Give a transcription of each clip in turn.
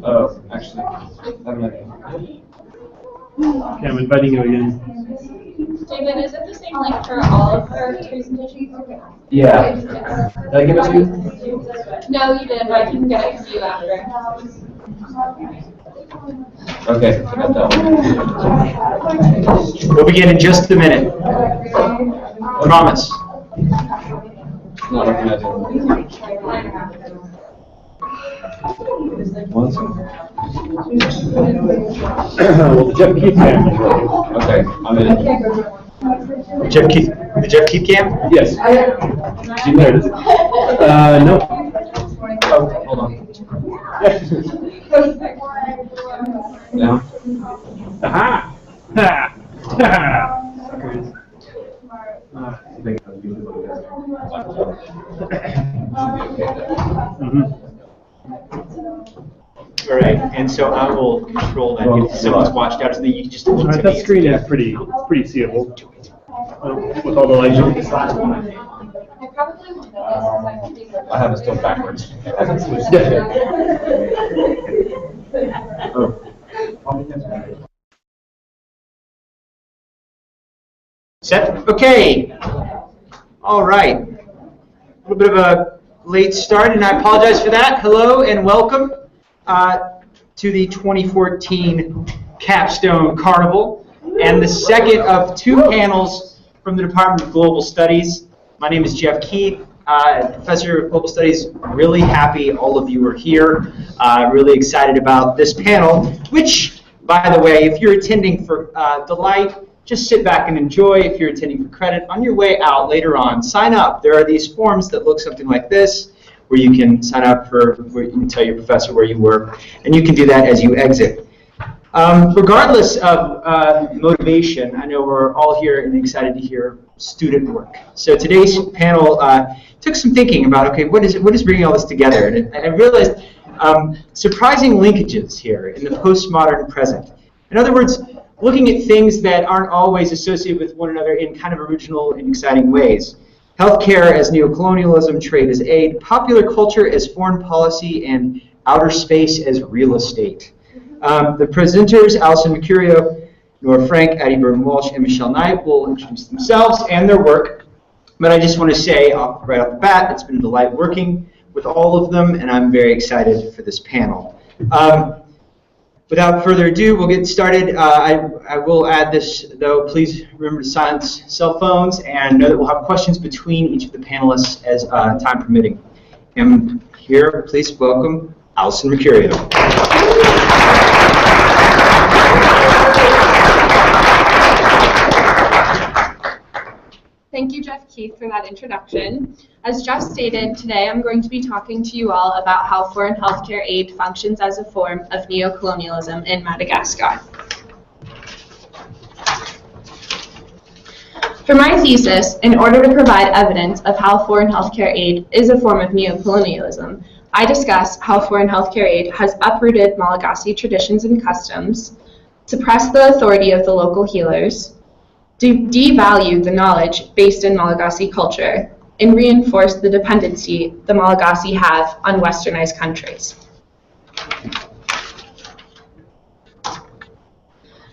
Oh, actually, I'm not. Okay, I'm inviting you again. David, is it the same link for all of our presentations? Yeah. Did I give it to you? No, you didn't, but I can get it to you after. Okay, I got that one. We'll begin in just a minute. Promise. Not recognizing. One second. Well, the Jeff Keith cam is working. Okay, I'm in. The Jeff Keith cam? Yes. There it is. No. Oh, hold on. Now? Aha! Ha! Ha! All right, and so I will control that. If someone's watched out, so that you can just look to That me. screen is pretty seeable with all the lights. I have it still backwards. Set? Okay. All right. A little bit of a late start, and I apologize for that. Hello and welcome to the 2014 Capstone Carnival, and the second of two panels from the Department of Global Studies. My name is Jeff Keith, Professor of Global Studies. Really happy all of you are here. Really excited about this panel, which, by the way, if you're attending for delight, just sit back and enjoy. If you're attending for credit, on your way out later on, sign up. There are these forms that look something like this, where you can sign up for, where you can tell your professor where you were, and you can do that as you exit. Regardless of motivation, I know we're all here and excited to hear student work. So today's panel took some thinking about, okay, what is bringing all this together? And I realized surprising linkages here in the postmodern present. In other words, looking at things that aren't always associated with one another in kind of original and exciting ways. Healthcare as neocolonialism, trade as aid, popular culture as foreign policy, and outer space as real estate. The presenters, Alison Mercurio, Nora Frank, Addie Burton-Walsh, and Michelle Knight, will introduce themselves and their work. But I just want to say right off the bat, it's been a delight working with all of them, and I'm very excited for this panel. Without further ado, we'll get started. I will add this, though. Please remember to silence cell phones, and know that we'll have questions between each of the panelists as time permitting. And here, please welcome Alison Mercurio. Thank you, Jeff Keith, for that introduction. As Jeff stated, today I'm going to be talking to you all about how foreign healthcare aid functions as a form of neocolonialism in Madagascar. For my thesis, in order to provide evidence of how foreign healthcare aid is a form of neocolonialism, I discuss how foreign healthcare aid has uprooted Malagasy traditions and customs, suppressed the authority of the local healers, devalue the knowledge based in Malagasy culture, and reinforce the dependency the Malagasy have on westernized countries.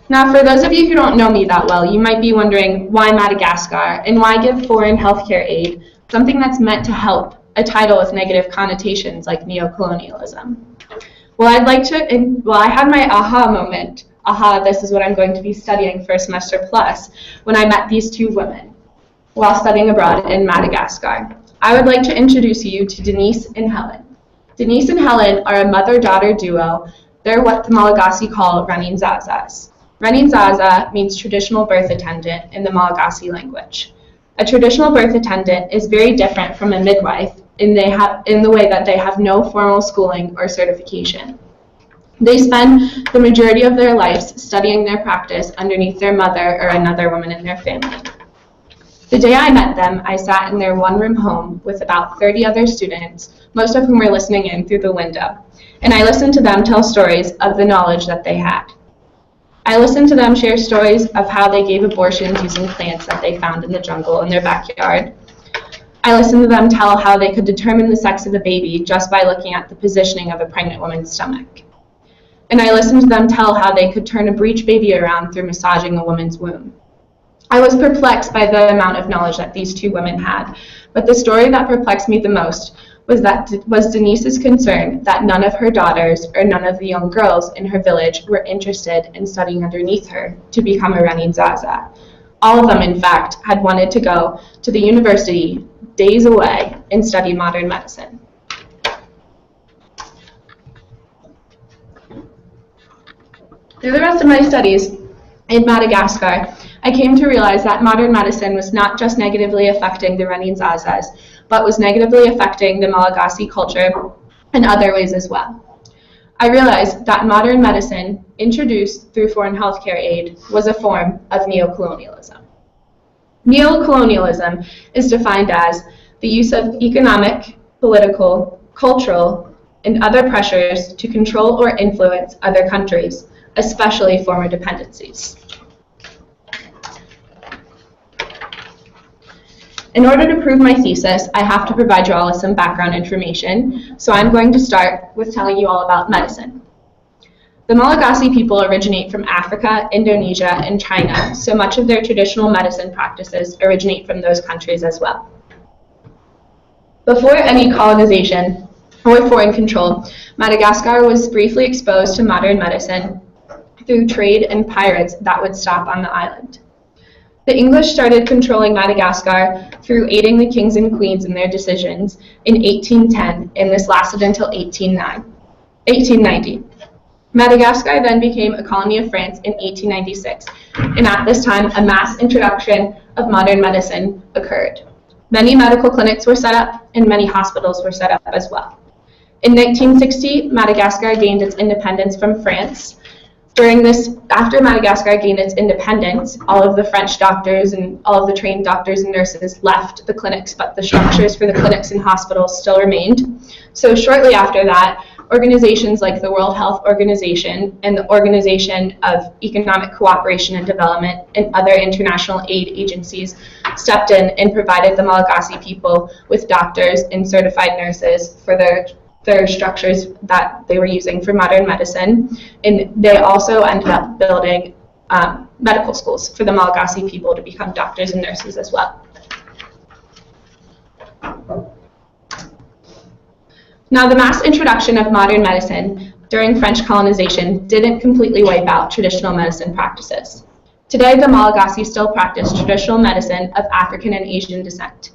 Now, for those of you who don't know me that well, you might be wondering why Madagascar and why give foreign healthcare aid, something that's meant to help, a title with negative connotations like neocolonialism. Well, I had my aha moment. Aha, this is what I'm going to be studying for a semester plus, when I met these two women while studying abroad in Madagascar. I would like to introduce you to Denise and Helen. Denise and Helen are a mother-daughter duo. They're what the Malagasy call Running Zazas. Running Zaza means traditional birth attendant in the Malagasy language. A traditional birth attendant is very different from a midwife in the way that they have no formal schooling or certification. They spend the majority of their lives studying their practice underneath their mother or another woman in their family. The day I met them, I sat in their one-room home with about 30 other students, most of whom were listening in through the window, and I listened to them tell stories of the knowledge that they had. I listened to them share stories of how they gave abortions using plants that they found in the jungle in their backyard, I listened to them tell how they could determine the sex of a baby just by looking at the positioning of a pregnant woman's stomach. And I listened to them tell how they could turn a breech baby around through massaging a woman's womb. I was perplexed by the amount of knowledge that these two women had, but the story that perplexed me the most was Denise's concern that none of her daughters or none of the young girls in her village were interested in studying underneath her to become a Renin Zaza. All of them, in fact, had wanted to go to the university days away and study modern medicine. Through the rest of my studies in Madagascar, I came to realize that modern medicine was not just negatively affecting the Renin Zazas, but was negatively affecting the Malagasy culture in other ways as well. I realized that modern medicine, introduced through foreign healthcare aid, was a form of neocolonialism. Neocolonialism is defined as the use of economic, political, cultural, and other pressures to control or influence other countries, especially former dependencies. In order to prove my thesis, I have to provide you all with some background information, so I'm going to start with telling you all about medicine. The Malagasy people originate from Africa, Indonesia, and China, so much of their traditional medicine practices originate from those countries as well. Before any colonization or foreign control, Madagascar was briefly exposed to modern medicine through trade and pirates that would stop on the island. The English started controlling Madagascar through aiding the kings and queens in their decisions in 1810, and this lasted until 1890. Madagascar then became a colony of France in 1896, and at this time, a mass introduction of modern medicine occurred. Many medical clinics were set up, and many hospitals were set up as well. In 1960, Madagascar gained its independence from France. After Madagascar gained its independence, all of the French doctors and all of the trained doctors and nurses left the clinics, but the structures for the clinics and hospitals still remained. So shortly after that, organizations like the World Health Organization and the Organization of Economic Cooperation and Development and other international aid agencies stepped in and provided the Malagasy people with doctors and certified nurses for their structures that they were using for modern medicine, and they also ended up building medical schools for the Malagasy people to become doctors and nurses as well. Now, the mass introduction of modern medicine during French colonization didn't completely wipe out traditional medicine practices. Today, the Malagasy still practice traditional medicine of African and Asian descent.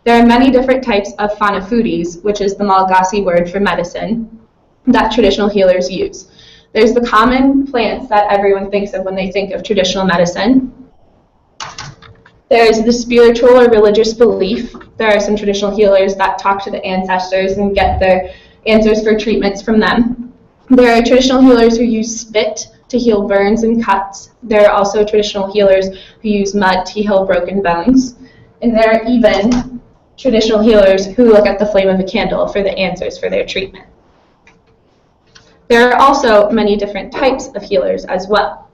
There are many different types of fanafudis, which is the Malagasy word for medicine, that traditional healers use. There's the common plants that everyone thinks of when they think of traditional medicine. There's the spiritual or religious belief. There are some traditional healers that talk to the ancestors and get their answers for treatments from them. There are traditional healers who use spit to heal burns and cuts. There are also traditional healers who use mud to heal broken bones. And there are even traditional healers who look at the flame of a candle for the answers for their treatment. There are also many different types of healers as well.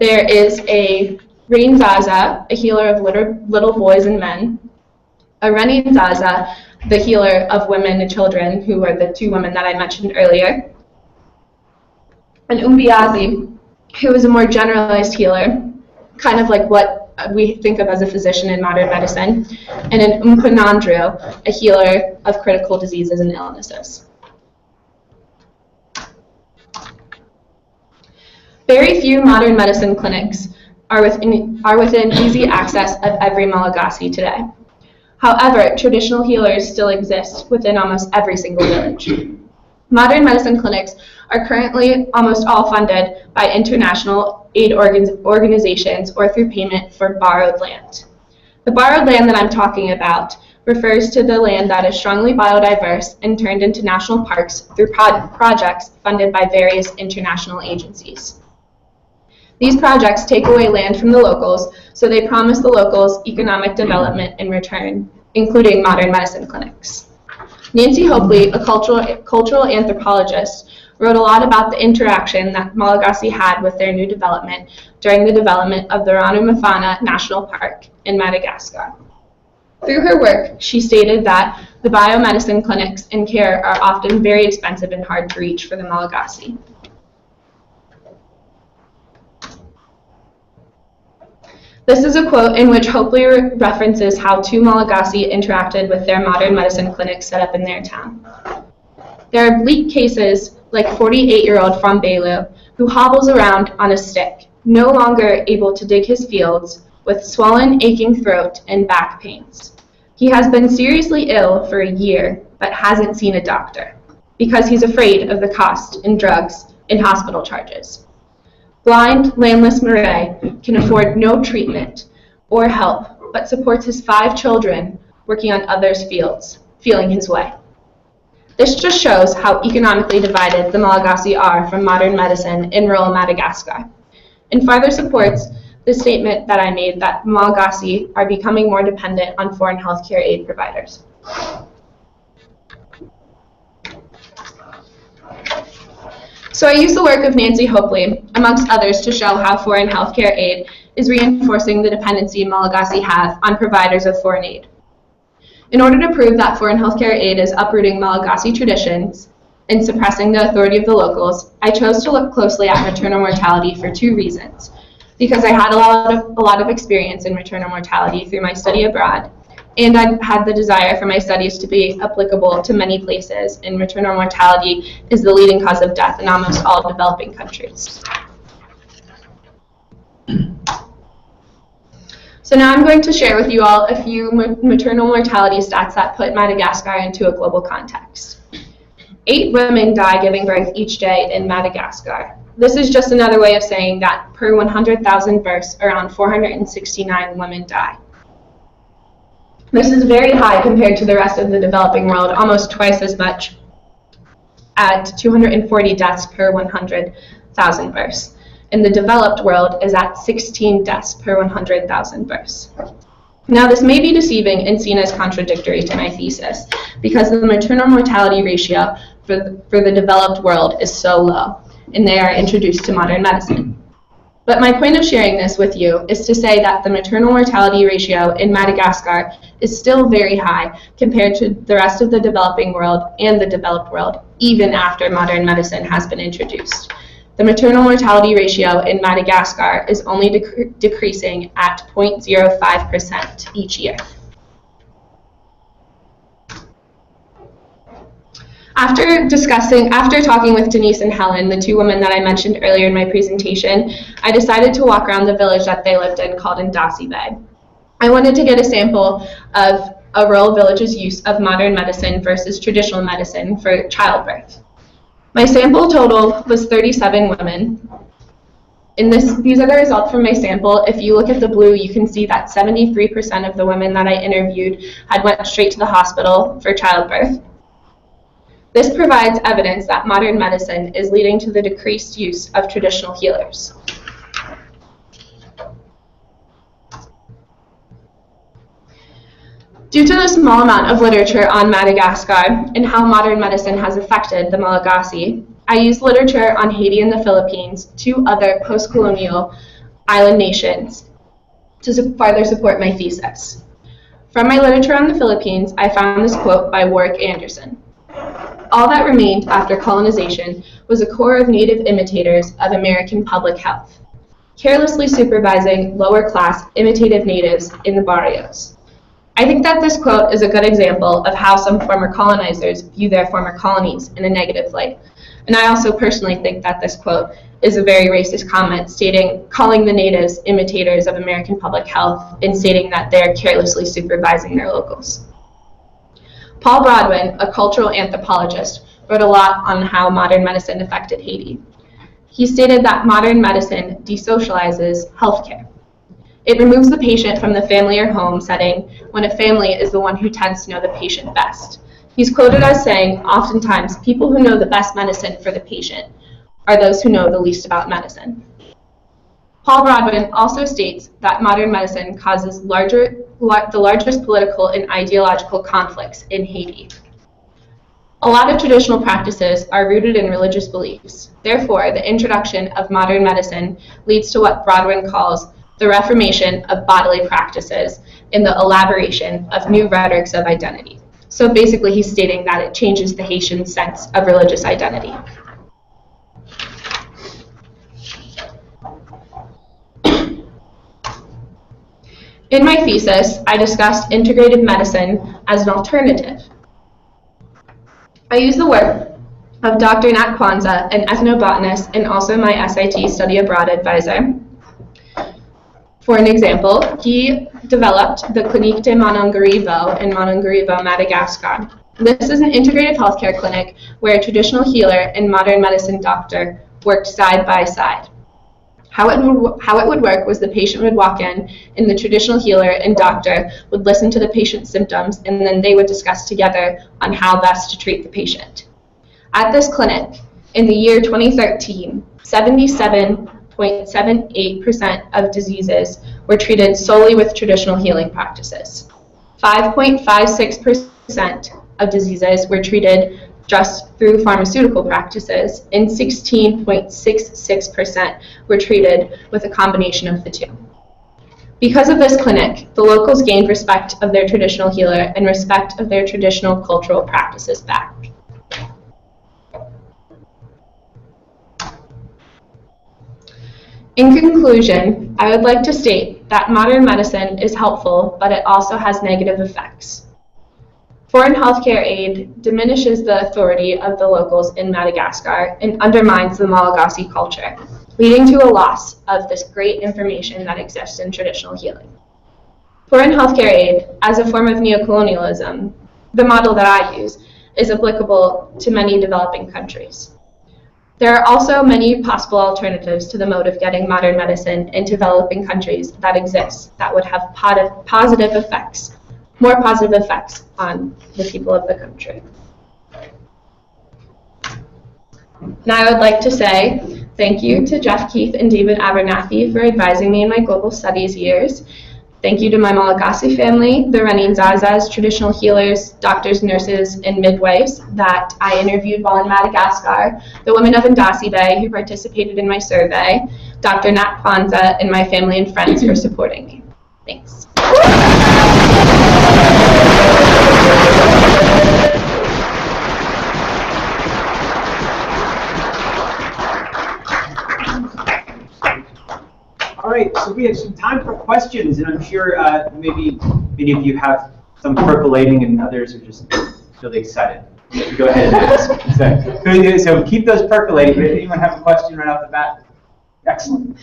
There is a Renin Zaza, a healer of little boys and men, a Renin Zaza, the healer of women and children, who are the two women that I mentioned earlier, an Umbiazi, who is a more generalized healer, kind of like what we think of as a physician in modern medicine, and an Umpanandrio, a healer of critical diseases and illnesses. Very few modern medicine clinics are within easy access of every Malagasy today. However, traditional healers still exist within almost every single village. Modern medicine clinics are currently almost all funded by international aid organizations or through payment for borrowed land. The borrowed land that I'm talking about refers to the land that is strongly biodiverse and turned into national parks through projects funded by various international agencies. These projects take away land from the locals, so they promise the locals economic development in return, including modern medicine clinics. Nancy Hopley, a cultural anthropologist, wrote a lot about the interaction that Malagasy had with their new development during the development of the Ranumafana National Park in Madagascar. Through her work, she stated that the biomedicine clinics and care are often very expensive and hard to reach for the Malagasy. This is a quote in which hopefully references how two Malagasy interacted with their modern medicine clinics set up in their town. There are bleak cases like 48-year-old from Belu, who hobbles around on a stick, no longer able to dig his fields, with swollen, aching throat and back pains. He has been seriously ill for a year, but hasn't seen a doctor, because he's afraid of the cost in drugs and hospital charges. Blind, landless Murray can afford no treatment or help, but supports his 5 children working on others' fields, feeling his way. This just shows how economically divided the Malagasy are from modern medicine in rural Madagascar, and further supports the statement that I made that Malagasy are becoming more dependent on foreign healthcare aid providers. So I use the work of Nancy Hopley, amongst others, to show how foreign healthcare aid is reinforcing the dependency Malagasy have on providers of foreign aid. In order to prove that foreign healthcare aid is uprooting Malagasy traditions and suppressing the authority of the locals, I chose to look closely at maternal mortality for 2 reasons. Because I had a lot of experience in maternal mortality through my study abroad, and I had the desire for my studies to be applicable to many places, and maternal mortality is the leading cause of death in almost all developing countries. So now I'm going to share with you all a few maternal mortality stats that put Madagascar into a global context. 8 women die giving birth each day in Madagascar. This is just another way of saying that per 100,000 births, around 469 women die. This is very high compared to the rest of the developing world, almost twice as much, at 240 deaths per 100,000 births. And the developed world is at 16 deaths per 100,000 births. Now, this may be deceiving and seen as contradictory to my thesis, because the maternal mortality ratio for the developed world is so low, and they are introduced to modern medicine. But my point of sharing this with you is to say that the maternal mortality ratio in Madagascar is still very high compared to the rest of the developing world and the developed world, even after modern medicine has been introduced. The maternal mortality ratio in Madagascar is only decreasing at 0.05% each year. After talking with Denise and Helen, the 2 women that I mentioned earlier in my presentation, I decided to walk around the village that they lived in called Ndasi Bay. I wanted to get a sample of a rural village's use of modern medicine versus traditional medicine for childbirth. My sample total was 37 women. These are the results from my sample. If you look at the blue, you can see that 73% of the women that I interviewed had went straight to the hospital for childbirth. This provides evidence that modern medicine is leading to the decreased use of traditional healers. Due to the small amount of literature on Madagascar and how modern medicine has affected the Malagasy, I used literature on Haiti and the Philippines, 2 other post-colonial island nations, to further support my thesis. From my literature on the Philippines, I found this quote by Warwick Anderson. All that remained after colonization was a corps of native imitators of American public health, carelessly supervising lower-class imitative natives in the barrios. I think that this quote is a good example of how some former colonizers view their former colonies in a negative light. And I also personally think that this quote is a very racist comment, calling the natives imitators of American public health and stating that they're carelessly supervising their locals. Paul Brodwin, a cultural anthropologist, wrote a lot on how modern medicine affected Haiti. He stated that modern medicine desocializes healthcare. It removes the patient from the family or home setting when a family is the one who tends to know the patient best. He's quoted as saying, oftentimes, people who know the best medicine for the patient are those who know the least about medicine. Paul Brodwin also states that modern medicine causes the largest political and ideological conflicts in Haiti. A lot of traditional practices are rooted in religious beliefs. Therefore, the introduction of modern medicine leads to what Brodwin calls the reformation of bodily practices, and the elaboration of new rhetorics of identity. So basically, he's stating that it changes the Haitian sense of religious identity. In my thesis, I discussed integrative medicine as an alternative. I used the work of Dr. Nat Kwanzaa, an ethnobotanist and also my SIT study abroad advisor. For an example, he developed the Clinique de Monongarivo in Monongarivo, Madagascar. This is an integrative healthcare clinic where a traditional healer and modern medicine doctor worked side by side. How it would work was the patient would walk in, and the traditional healer and doctor would listen to the patient's symptoms, and then they would discuss together on how best to treat the patient. At this clinic, in the year 2013, 77.78% of diseases were treated solely with traditional healing practices. 5.56% of diseases were treated just through pharmaceutical practices, and 16.66% were treated with a combination of the two. Because of this clinic, the locals gained respect of their traditional healer and respect of their traditional cultural practices back. In conclusion, I would like to state that modern medicine is helpful, but it also has negative effects. Foreign healthcare aid diminishes the authority of the locals in Madagascar and undermines the Malagasy culture, leading to a loss of this great information that exists in traditional healing. Foreign healthcare aid, as a form of neocolonialism, the model that I use, is applicable to many developing countries. There are also many possible alternatives to the mode of getting modern medicine in developing countries that exist that would have positive effects, more positive effects on the people of the country. And I would like to say thank you to Jeff Keith and David Abernathy for advising me in my global studies years. Thank you to my Malagasy family, the Renin Zazas, traditional healers, doctors, nurses, and midwives that I interviewed while in Madagascar, the women of Ndasi Bay who participated in my survey, Dr. Nat Kwanzaa, and my family and friends for supporting me. Thanks. All right, so we have some time for questions, and I'm sure maybe many of you have some percolating and others are just really excited. Go ahead and ask. So keep those percolating. But anyone have a question right off the bat? Excellent.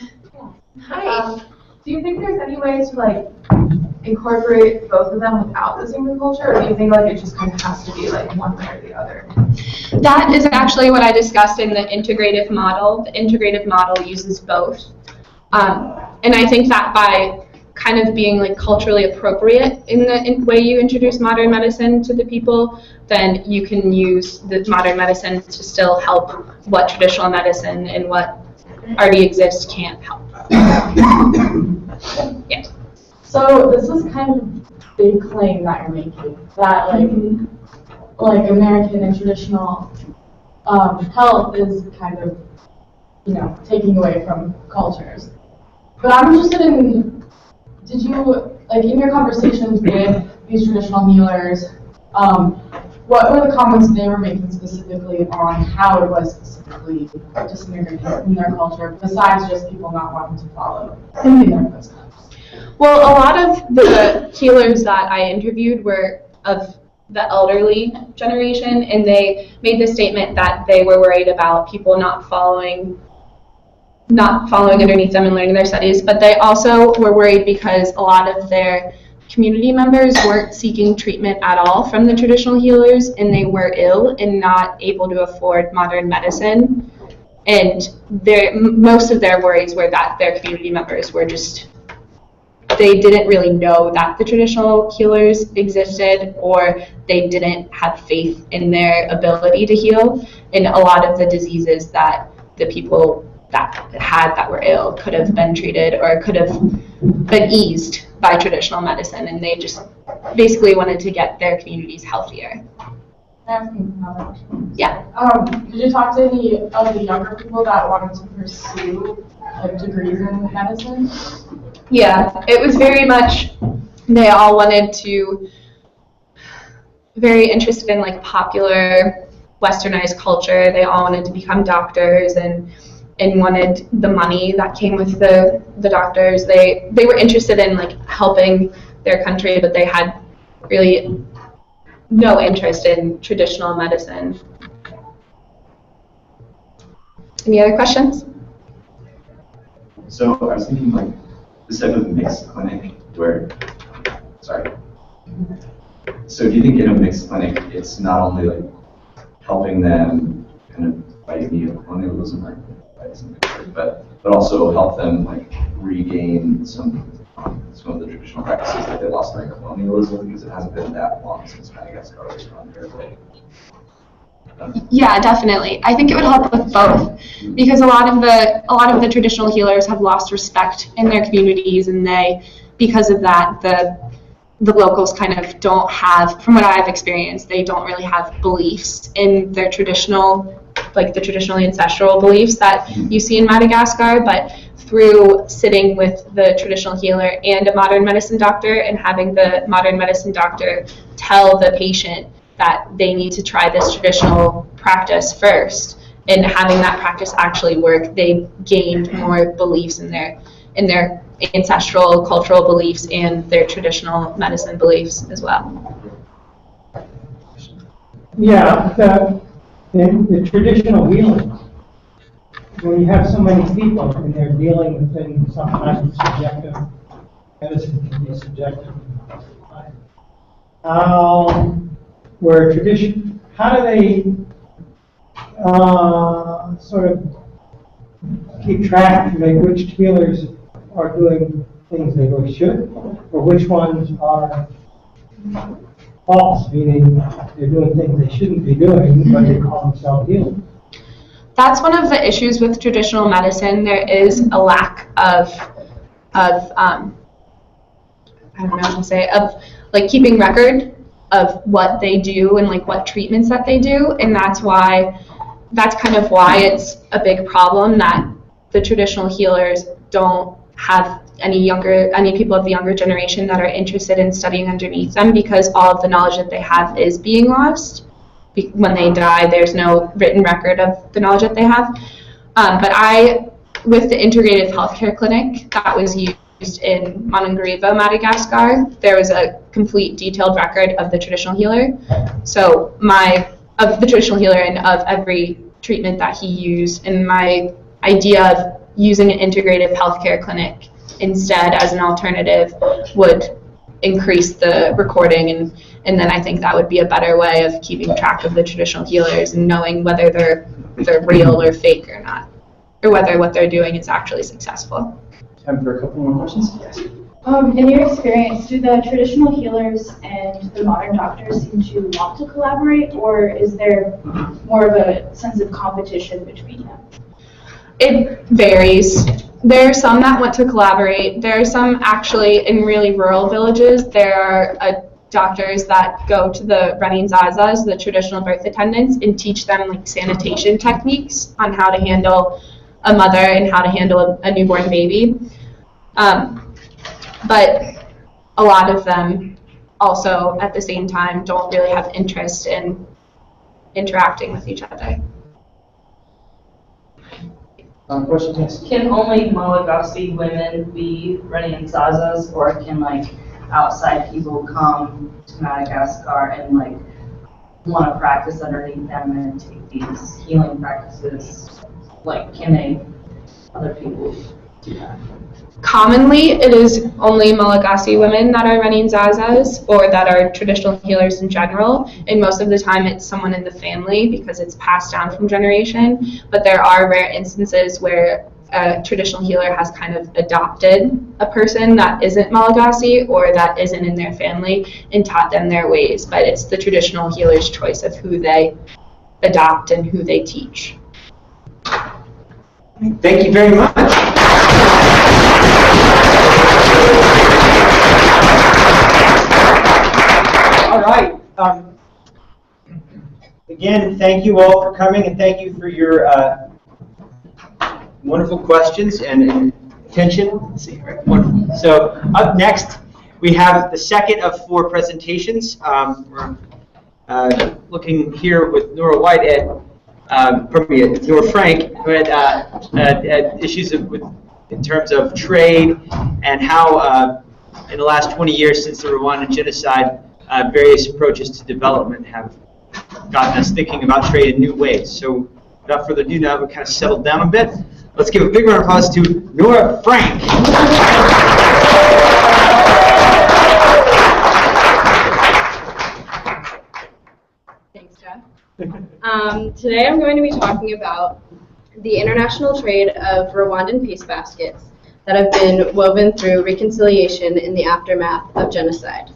Hi. Do you think there's any way to incorporate both of them without losing the culture, or do you think it just kind of has to be one way or the other? That is actually what I discussed in the integrative model. The integrative model uses both. And I think that by kind of being culturally appropriate in the way you introduce modern medicine to the people, then you can use the modern medicine to still help what traditional medicine and what already exists can't help. Yeah. So this is kind of a big claim that you're making, that American and traditional health is kind of, taking away from cultures. But I'm interested in, did you, in your conversations with these traditional healers, what were the comments they were making specifically on how it was specifically disintegrated in their culture, besides just people not wanting to follow in their footsteps? Well, a lot of the healers that I interviewed were of the elderly generation, and they made the statement that they were worried about people not following underneath them and learning their studies, but they also were worried because a lot of their community members weren't seeking treatment at all from the traditional healers, and they were ill and not able to afford modern medicine. And most of their worries were that their community members were they didn't really know that the traditional healers existed, or they didn't have faith in their ability to heal. And a lot of the diseases that the people that were ill could have been treated or could have been eased by traditional medicine, and they just basically wanted to get their communities healthier. Asking another question. Yeah. Did you talk to any of the younger people that wanted to pursue degrees in medicine? Yeah, it was very much, they all wanted to, very interested in like popular westernized culture. They all wanted to become doctors and wanted the money that came with the doctors. They were interested in like helping their country, but they had really no interest in traditional medicine. Any other questions? So I was thinking like this type of mixed clinic where, sorry. So do you think in a mixed clinic, it's not only like helping them kind of fight neocolonialism or but also help them like regain some of the traditional practices that they lost during colonialism, because it hasn't been that long since Madagascar was around here. Yeah, definitely. I think it would help with both, because a lot of the traditional healers have lost respect in their communities, and because of that, the locals kind of don't have, from what I've experienced, they don't really have beliefs in their traditional, like the traditional ancestral beliefs that you see in Madagascar. But through sitting with the traditional healer and a modern medicine doctor, and having the modern medicine doctor tell the patient that they need to try this traditional practice first, and having that practice actually work, they gained more beliefs in their ancestral cultural beliefs and their traditional medicine beliefs as well. Yeah, the traditional healing, when you have so many people and they're dealing with things, sometimes subjective, medicine can be subjective. How do they sort of keep track to make which healers are doing things they really should, or which ones are false, meaning they're doing things they shouldn't be doing, but they call themselves healers? That's one of the issues with traditional medicine. There is a lack of I don't know how to say, of like keeping record of what they do and like what treatments that they do, and that's kind of why it's a big problem that the traditional healers don't have any people of the younger generation that are interested in studying underneath them, because all of the knowledge that they have is being lost. When they die, there's no written record of the knowledge that they have. But with the integrative healthcare clinic that was used in Monongarivo, Madagascar, there was a complete detailed record of the traditional healer. So of the traditional healer and of every treatment that he used, and my idea of using an integrative healthcare clinic instead as an alternative would increase the recording, and then I think that would be a better way of keeping track of the traditional healers and knowing whether they're real or fake or not, or whether what they're doing is actually successful. Time for a couple more questions? Yes. In your experience, do the traditional healers and the modern doctors seem to want to collaborate, or is there more of a sense of competition between them? It varies. There are some that want to collaborate. There are some actually in really rural villages. There are doctors that go to the running zazas, the traditional birth attendants, and teach them like sanitation techniques on how to handle a mother and how to handle a newborn baby. But a lot of them also at the same time don't really have interest in interacting with each other. Question, yes. Can only Malagasy women be running zazas, or can like outside people come to Madagascar and like want to practice underneath them and take these healing practices? Like, can other people do that? Commonly, it is only Malagasy women that are running zazas, or that are traditional healers in general, and most of the time it's someone in the family because it's passed down from generation. But there are rare instances where a traditional healer has kind of adopted a person that isn't Malagasy or that isn't in their family and taught them their ways, but it's the traditional healer's choice of who they adopt and who they teach. Thank you very much. All right. Again, thank you all for coming, and thank you for your wonderful questions and attention. Let's see, right, wonderful. So up next, we have the second of 4 presentations. We're looking here with Nora White at, Nora Frank, who had issues in terms of trade and how in the last 20 years since the Rwandan genocide, various approaches to development have gotten us thinking about trade in new ways. So without further ado, now we're kind of settled down a bit. Let's give a big round of applause to Nora Frank. Thanks, Jeff. Today I'm going to be talking about the international trade of Rwandan peace baskets that have been woven through reconciliation in the aftermath of genocide.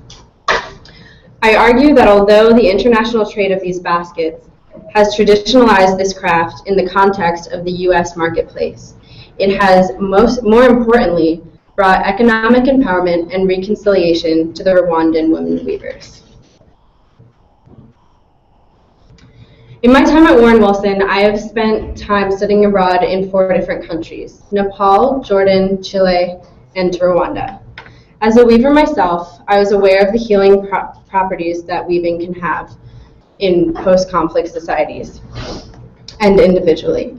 I argue that although the international trade of these baskets has traditionalized this craft in the context of the U.S. marketplace, it has more importantly brought economic empowerment and reconciliation to the Rwandan women weavers. In my time at Warren Wilson, I have spent time studying abroad in 4 different countries: Nepal, Jordan, Chile, and Rwanda. As a weaver myself, I was aware of the healing properties that weaving can have in post-conflict societies and individually.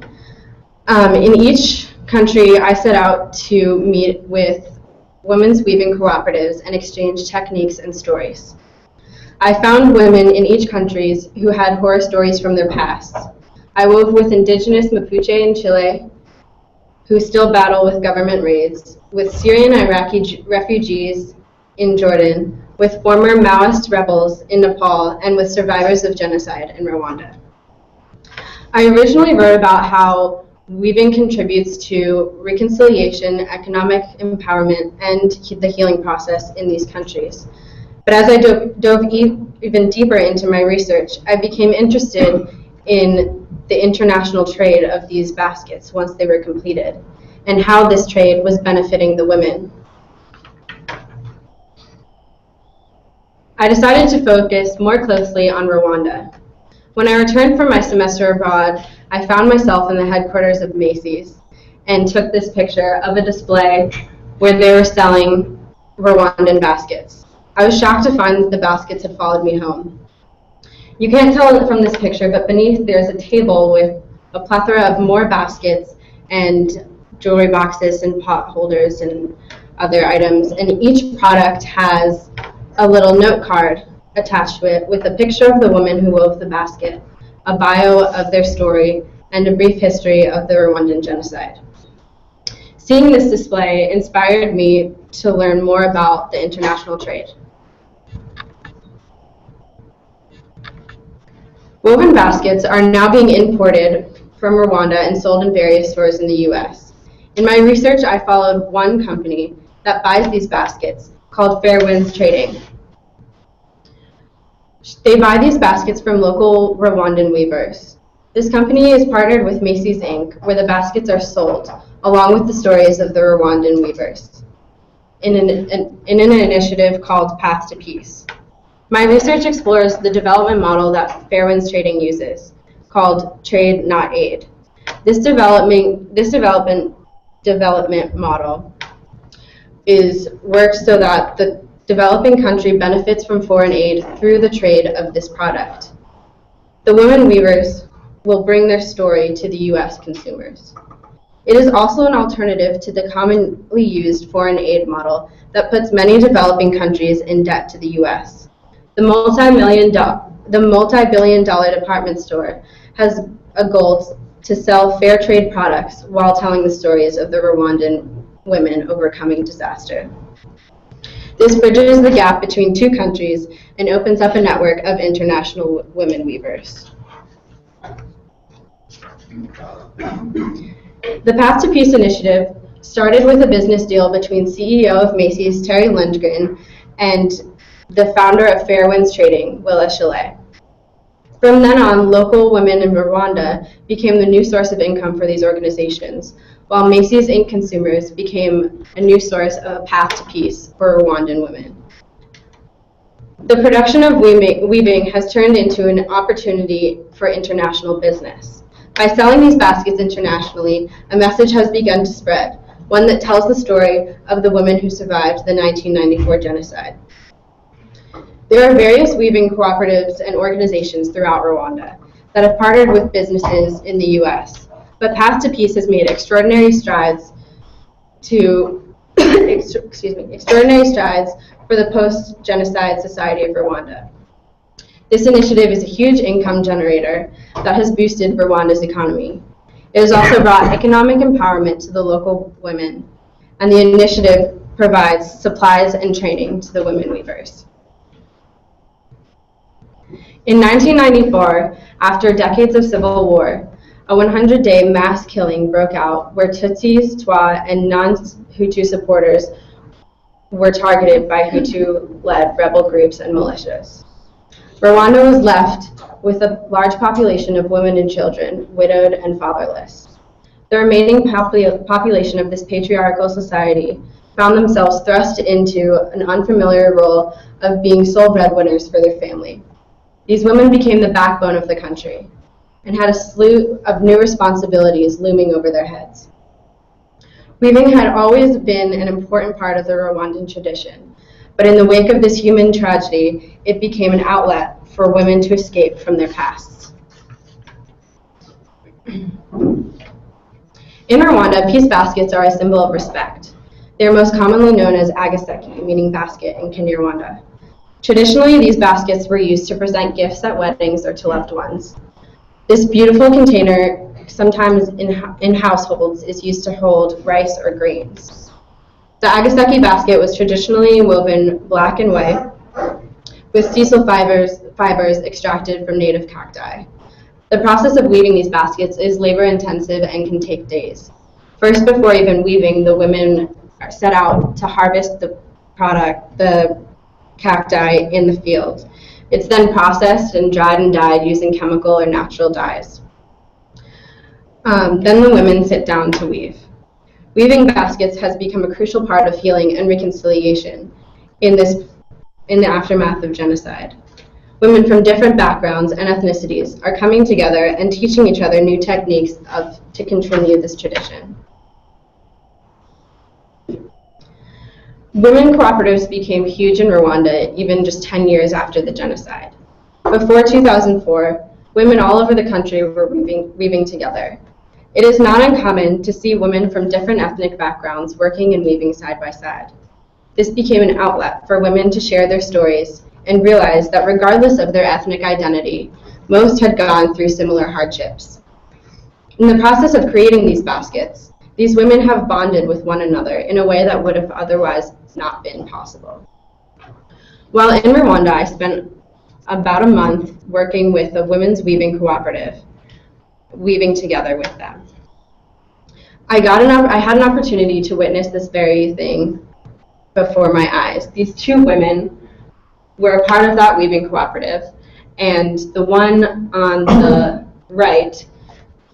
In each country, I set out to meet with women's weaving cooperatives and exchange techniques and stories. I found women in each country who had horror stories from their past. I wove with indigenous Mapuche in Chile, who still battle with government raids, with Syrian Iraqi refugees in Jordan, with former Maoist rebels in Nepal, and with survivors of genocide in Rwanda. I originally wrote about how weaving contributes to reconciliation, economic empowerment, and the healing process in these countries. But as I dove even deeper into my research, I became interested in the international trade of these baskets once they were completed, and how this trade was benefiting the women. I decided to focus more closely on Rwanda. When I returned from my semester abroad, I found myself in the headquarters of Macy's and took this picture of a display where they were selling Rwandan baskets. I was shocked to find that the baskets had followed me home. You can't tell it from this picture, but beneath there's a table with a plethora of more baskets and jewelry boxes and pot holders and other items, and each product has a little note card attached to it with a picture of the woman who wove the basket, a bio of their story, and a brief history of the Rwandan genocide. Seeing this display inspired me to learn more about the international trade. Woven baskets are now being imported from Rwanda and sold in various stores in the US. In my research, I followed one company that buys these baskets called Fair Winds Trading. They buy these baskets from local Rwandan weavers. This company is partnered with Macy's Inc., where the baskets are sold, along with the stories of the Rwandan weavers, in an initiative called Path to Peace. My research explores the development model that Fair Winds Trading uses, called Trade Not Aid. This development model works so that the developing country benefits from foreign aid through the trade of this product. The women weavers will bring their story to the US consumers. It is also an alternative to the commonly used foreign aid model that puts many developing countries in debt to the US. The multi-billion dollar department store has a goal to sell fair trade products while telling the stories of the Rwandan women overcoming disaster. This bridges the gap between 2 countries and opens up a network of international women weavers. The Path to Peace initiative started with a business deal between CEO of Macy's, Terry Lindgren, and the founder of Fair Winds Trading, Willa Chalet. From then on, local women in Rwanda became the new source of income for these organizations, while Macy's Inc. consumers became a new source of a path to peace for Rwandan women. The production of weaving has turned into an opportunity for international business. By selling these baskets internationally, a message has begun to spread. one that tells the story of the women who survived the 1994 genocide. There are various weaving cooperatives and organizations throughout Rwanda that have partnered with businesses in the U.S., but Path to Peace has made extraordinary strides extraordinary strides for the post-genocide society of Rwanda. This initiative is a huge income generator that has boosted Rwanda's economy. It has also brought economic empowerment to the local women, and the initiative provides supplies and training to the women weavers. In 1994, after decades of civil war, a 100-day mass killing broke out where Tutsis, Twa, and non-Hutu supporters were targeted by Hutu-led rebel groups and militias. Rwanda was left with a large population of women and children, widowed and fatherless. The remaining population of this patriarchal society found themselves thrust into an unfamiliar role of being sole breadwinners for their family. These women became the backbone of the country and had a slew of new responsibilities looming over their heads. Weaving had always been an important part of the Rwandan tradition, but in the wake of this human tragedy, it became an outlet for women to escape from their pasts. In Rwanda, peace baskets are a symbol of respect. They are most commonly known as agaseki, meaning basket in Kinyarwanda. Traditionally, these baskets were used to present gifts at weddings or to loved ones. This beautiful container, sometimes in households, is used to hold rice or grains. The agaseki basket was traditionally woven black and white with sisal fibers extracted from native cacti. The process of weaving these baskets is labor-intensive and can take days. First, before even weaving, the women are set out to harvest the cacti in the field. It's then processed and dried and dyed using chemical or natural dyes. Then the women sit down to weave. Weaving baskets has become a crucial part of healing and reconciliation in the aftermath of genocide. Women from different backgrounds and ethnicities are coming together and teaching each other new techniques to continue this tradition. Women cooperatives became huge in Rwanda even just 10 years after the genocide. Before 2004, women all over the country were weaving together. It is not uncommon to see women from different ethnic backgrounds working and weaving side by side. This became an outlet for women to share their stories and realize that regardless of their ethnic identity, most had gone through similar hardships. In the process of creating these baskets, these women have bonded with one another in a way that would have otherwise not been possible. While in Rwanda, I spent about a month working with a women's weaving cooperative, weaving together with them. I had an opportunity to witness this very thing before my eyes. These two women were a part of that weaving cooperative, and the one on the right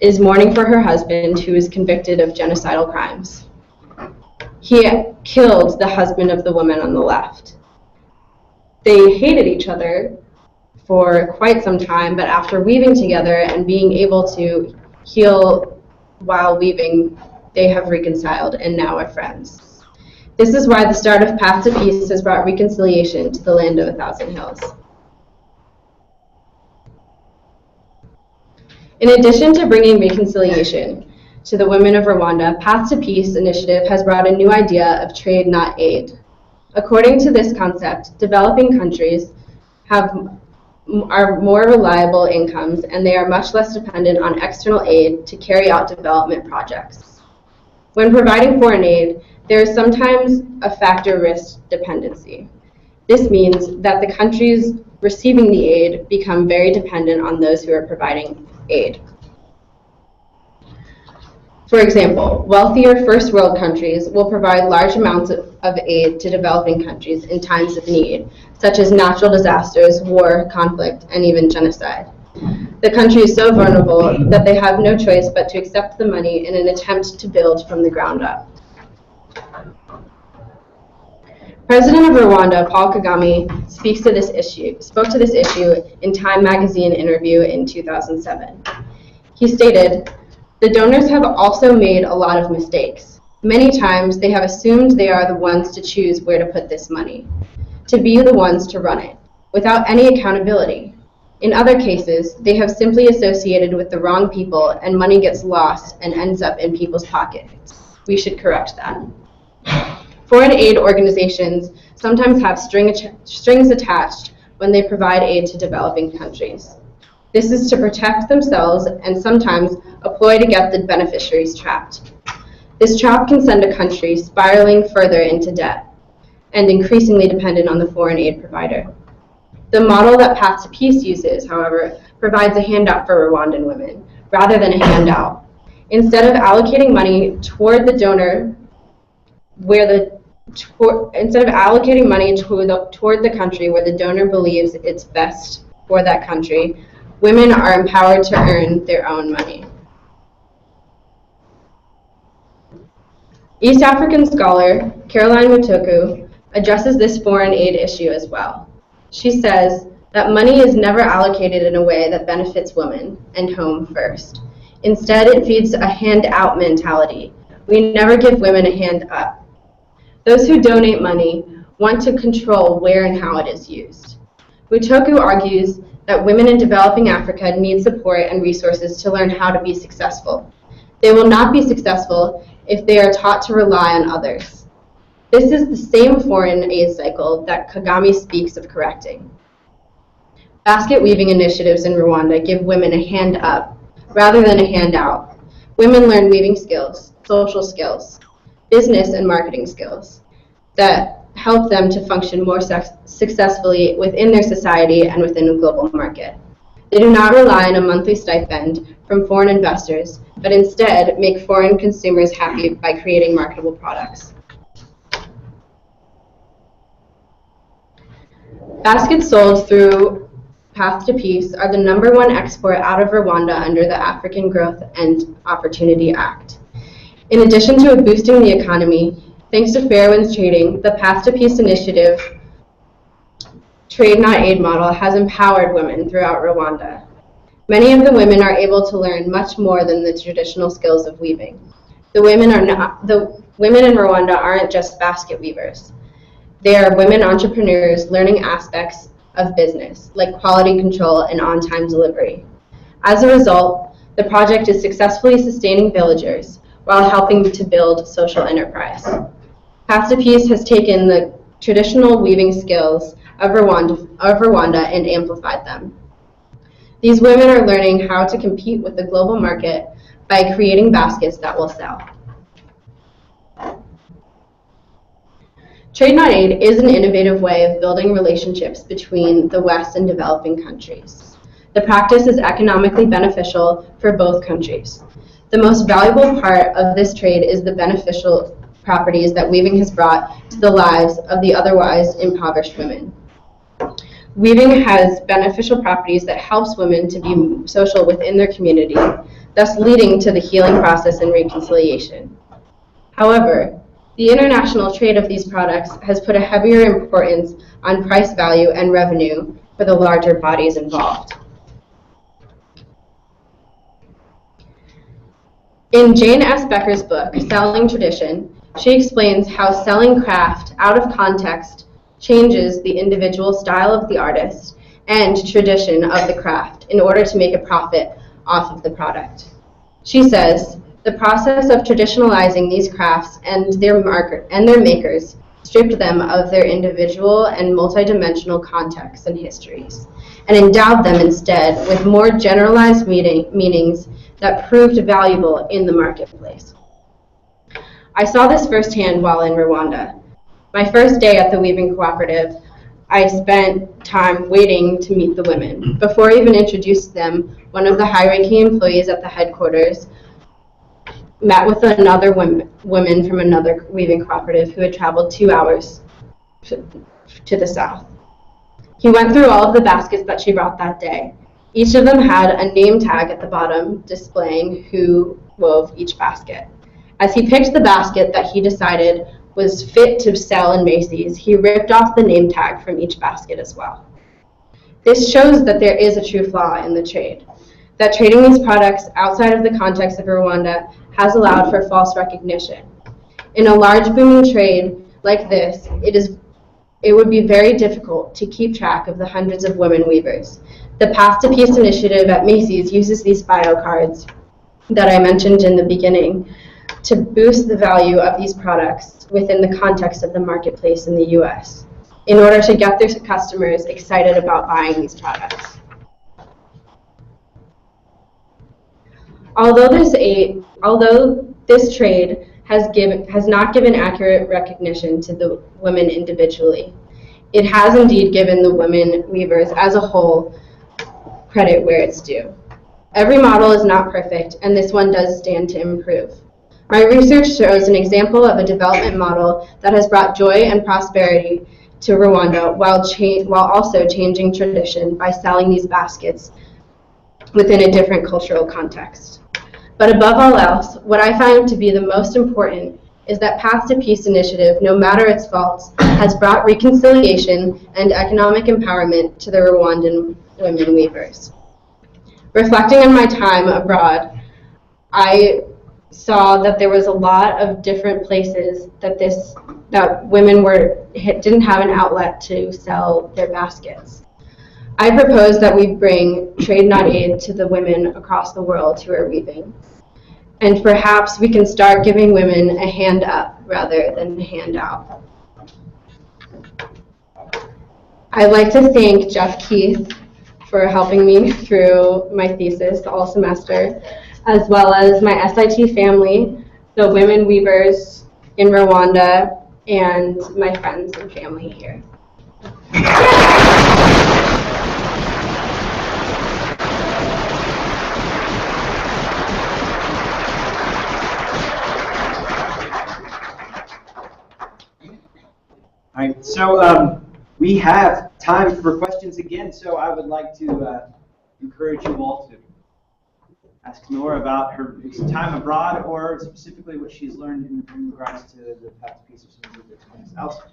is mourning for her husband, who is convicted of genocidal crimes. He killed the husband of the woman on the left. They hated each other for quite some time, but after weaving together and being able to heal while weaving, they have reconciled and now are friends. This is why the start of Path to Peace has brought reconciliation to the land of 1,000 hills. In addition to bringing reconciliation to the women of Rwanda, Path to Peace initiative has brought a new idea of trade, not aid. According to this concept, developing countries are more reliable incomes, and they are much less dependent on external aid to carry out development projects. When providing foreign aid, there is sometimes a factor risk dependency. This means that the countries receiving the aid become very dependent on those who are providing aid. For example, wealthier first world countries will provide large amounts of aid to developing countries in times of need, such as natural disasters, war, conflict, and even genocide. The country is so vulnerable that they have no choice but to accept the money in an attempt to build from the ground up. President of Rwanda, Paul Kagame, spoke to this issue in Time magazine interview in 2007. He stated, "The donors have also made a lot of mistakes. Many times they have assumed they are the ones to choose where to put this money, to be the ones to run it, without any accountability. In other cases, they have simply associated with the wrong people and money gets lost and ends up in people's pockets. We should correct that. Foreign aid organizations sometimes have strings attached when they provide aid to developing countries. This is to protect themselves and sometimes a ploy to get the beneficiaries trapped. This trap can send a country spiraling further into debt and increasingly dependent on the foreign aid provider. The model that Path to Peace uses, however, provides a handout for Rwandan women, rather than a handout. Instead of allocating money toward the donor, toward the country where the donor believes it's best for that country, women are empowered to earn their own money. East African scholar Caroline Mutoku addresses this foreign aid issue as well. She says that money is never allocated in a way that benefits women and home first. Instead, it feeds a hand-out mentality. We never give women a hand up. Those who donate money want to control where and how it is used. Mutoku argues that women in developing Africa need support and resources to learn how to be successful. They will not be successful if they are taught to rely on others. This is the same foreign aid cycle that Kagame speaks of correcting. Basket weaving initiatives in Rwanda give women a hand up rather than a handout. Women learn weaving skills, social skills, business and marketing skills that help them to function more successfully within their society and within a global market. They do not rely on a monthly stipend from foreign investors, but instead make foreign consumers happy by creating marketable products. Baskets sold through Path to Peace are the #1 export out of Rwanda under the African Growth and Opportunity Act. In addition to boosting the economy, thanks to fair winds trading, the Path to Peace initiative trade not aid model has empowered women throughout Rwanda. Many of the women are able to learn much more than the traditional skills of weaving. The women in Rwanda aren't just basket weavers. They are women entrepreneurs learning aspects of business, like quality control and on-time delivery. As a result, the project is successfully sustaining villagers while helping to build social enterprise. Path to Peace has taken the traditional weaving skills of Rwanda and amplified them. These women are learning how to compete with the global market by creating baskets that will sell. Trade not aid is an innovative way of building relationships between the West and developing countries. The practice is economically beneficial for both countries. The most valuable part of this trade is the beneficial properties that weaving has brought to the lives of the otherwise impoverished women. Weaving has beneficial properties that helps women to be social within their community, thus leading to the healing process and reconciliation. However, the international trade of these products has put a heavier importance on price value and revenue for the larger bodies involved. In Jane S. Becker's book, Selling Tradition, she explains how selling craft out of context changes the individual style of the artist and tradition of the craft in order to make a profit off of the product. She says, the process of traditionalizing these crafts and their makers stripped them of their individual and multidimensional contexts and histories, and endowed them instead with more generalized meanings that proved valuable in the marketplace. I saw this firsthand while in Rwanda. My first day at the Weaving Cooperative, I spent time waiting to meet the women. Before I even introduced them, one of the high-ranking employees at the headquarters met with another woman from another weaving cooperative who had traveled 2 hours to the south. He went through all of the baskets that she brought that day. Each of them had a name tag at the bottom displaying who wove each basket. As he picked the basket that he decided was fit to sell in Macy's, he ripped off the name tag from each basket as well. This shows that there is a true flaw in the trade, that trading these products outside of the context of Rwanda has allowed for false recognition. In a large booming trade like this, it would be very difficult to keep track of the hundreds of women weavers. The Path to Peace initiative at Macy's uses these bio cards that I mentioned in the beginning to boost the value of these products within the context of the marketplace in the US in order to get their customers excited about buying these products. Although this trade has not given accurate recognition to the women individually, it has indeed given the women weavers as a whole credit where it's due. Every model is not perfect, and this one does stand to improve. My research shows an example of a development model that has brought joy and prosperity to Rwanda while also changing tradition by selling these baskets within a different cultural context. But above all else, what I find to be the most important is that Path to Peace initiative, no matter its faults, has brought reconciliation and economic empowerment to the Rwandan women weavers. Reflecting on my time abroad, I saw that there was a lot of different places that women didn't have an outlet to sell their baskets. I propose that we bring Trade Not Aid to the women across the world who are weaving. And perhaps we can start giving women a hand up rather than a hand out. I'd like to thank Jeff Keith for helping me through my thesis all semester, as well as my SIT family, the women weavers in Rwanda, and my friends and family here. All right, so we have time for questions again, so I would like to encourage you all to ask Nora about her time abroad or specifically what she's learned in regards to the Path to Peace or some of the experience. Allison?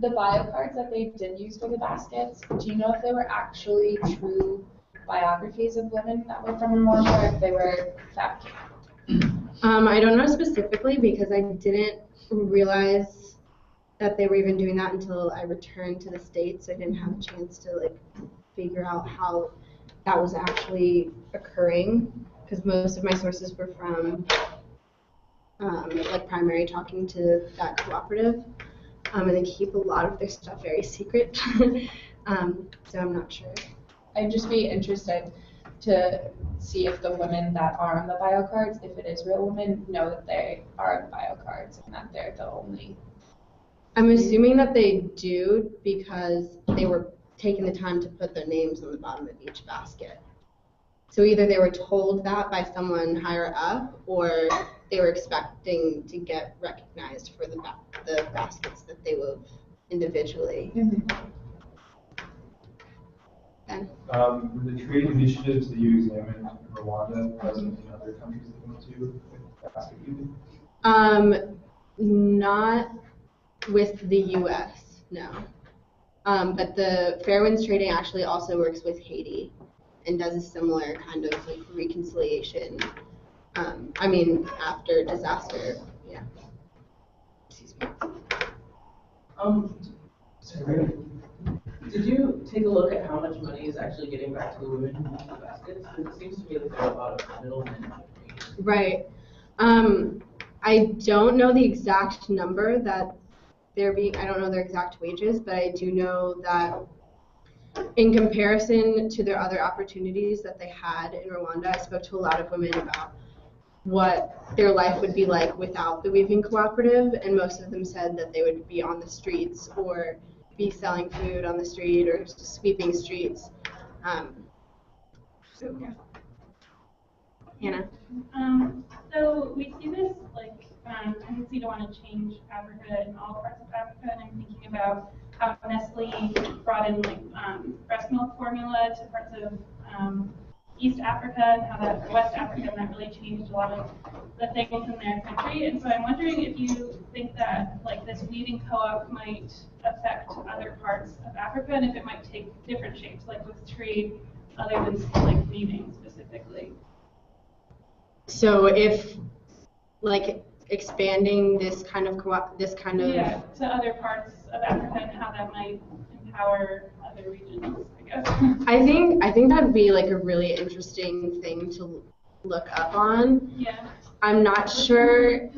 The bio cards that they did use for the baskets, do you know if they were actually true biographies of women that were from Rwanda or if they were fabricated? I don't know specifically because I didn't realize that they were even doing that until I returned to the States. I didn't have a chance to figure out how that was actually occurring because most of my sources were from primary talking to that cooperative, and they keep a lot of their stuff very secret. So I'm not sure. I'd just be interested to see if the women that are on the bio cards, if it is real women, know that they are on the bio cards and that they're the only. I'm assuming that they do because they were taking the time to put their names on the bottom of each basket. So either they were told that by someone higher up or they were expecting to get recognized for the baskets that they wove individually. Mm-hmm. Ben? Were the trade initiatives that you examined in Rwanda present in other countries that you went to with basket weaving? Not with the U.S., no. But the Fairwinds Trading actually also works with Haiti and does a similar kind of reconciliation. After disaster, yeah. Excuse me. Sorry. Did you take a look at how much money is actually getting back to the women who use the baskets? Because it seems to me that there are a lot of middlemen. Right. I don't know the exact number that I don't know their exact wages, but I do know that in comparison to their other opportunities that they had in Rwanda, I spoke to a lot of women about what their life would be like without the weaving cooperative, and most of them said that they would be on the streets or be selling food on the street or sweeping streets. So yeah. Hannah? So we see this tendency to want to change Africa in all parts of Africa, and I'm thinking about how Nestle brought in breast milk formula to parts of East Africa and how that West Africa, and that really changed a lot of the things in their country. And so I'm wondering if you think that this weaving co-op might affect other parts of Africa, and if it might take different shapes, like with trade, other than weaving specifically. So if expanding this kind of Yeah, to other parts of Africa and how that might empower other regions, I guess. I think that'd be like a really interesting thing to look up on. Yeah. I'm not sure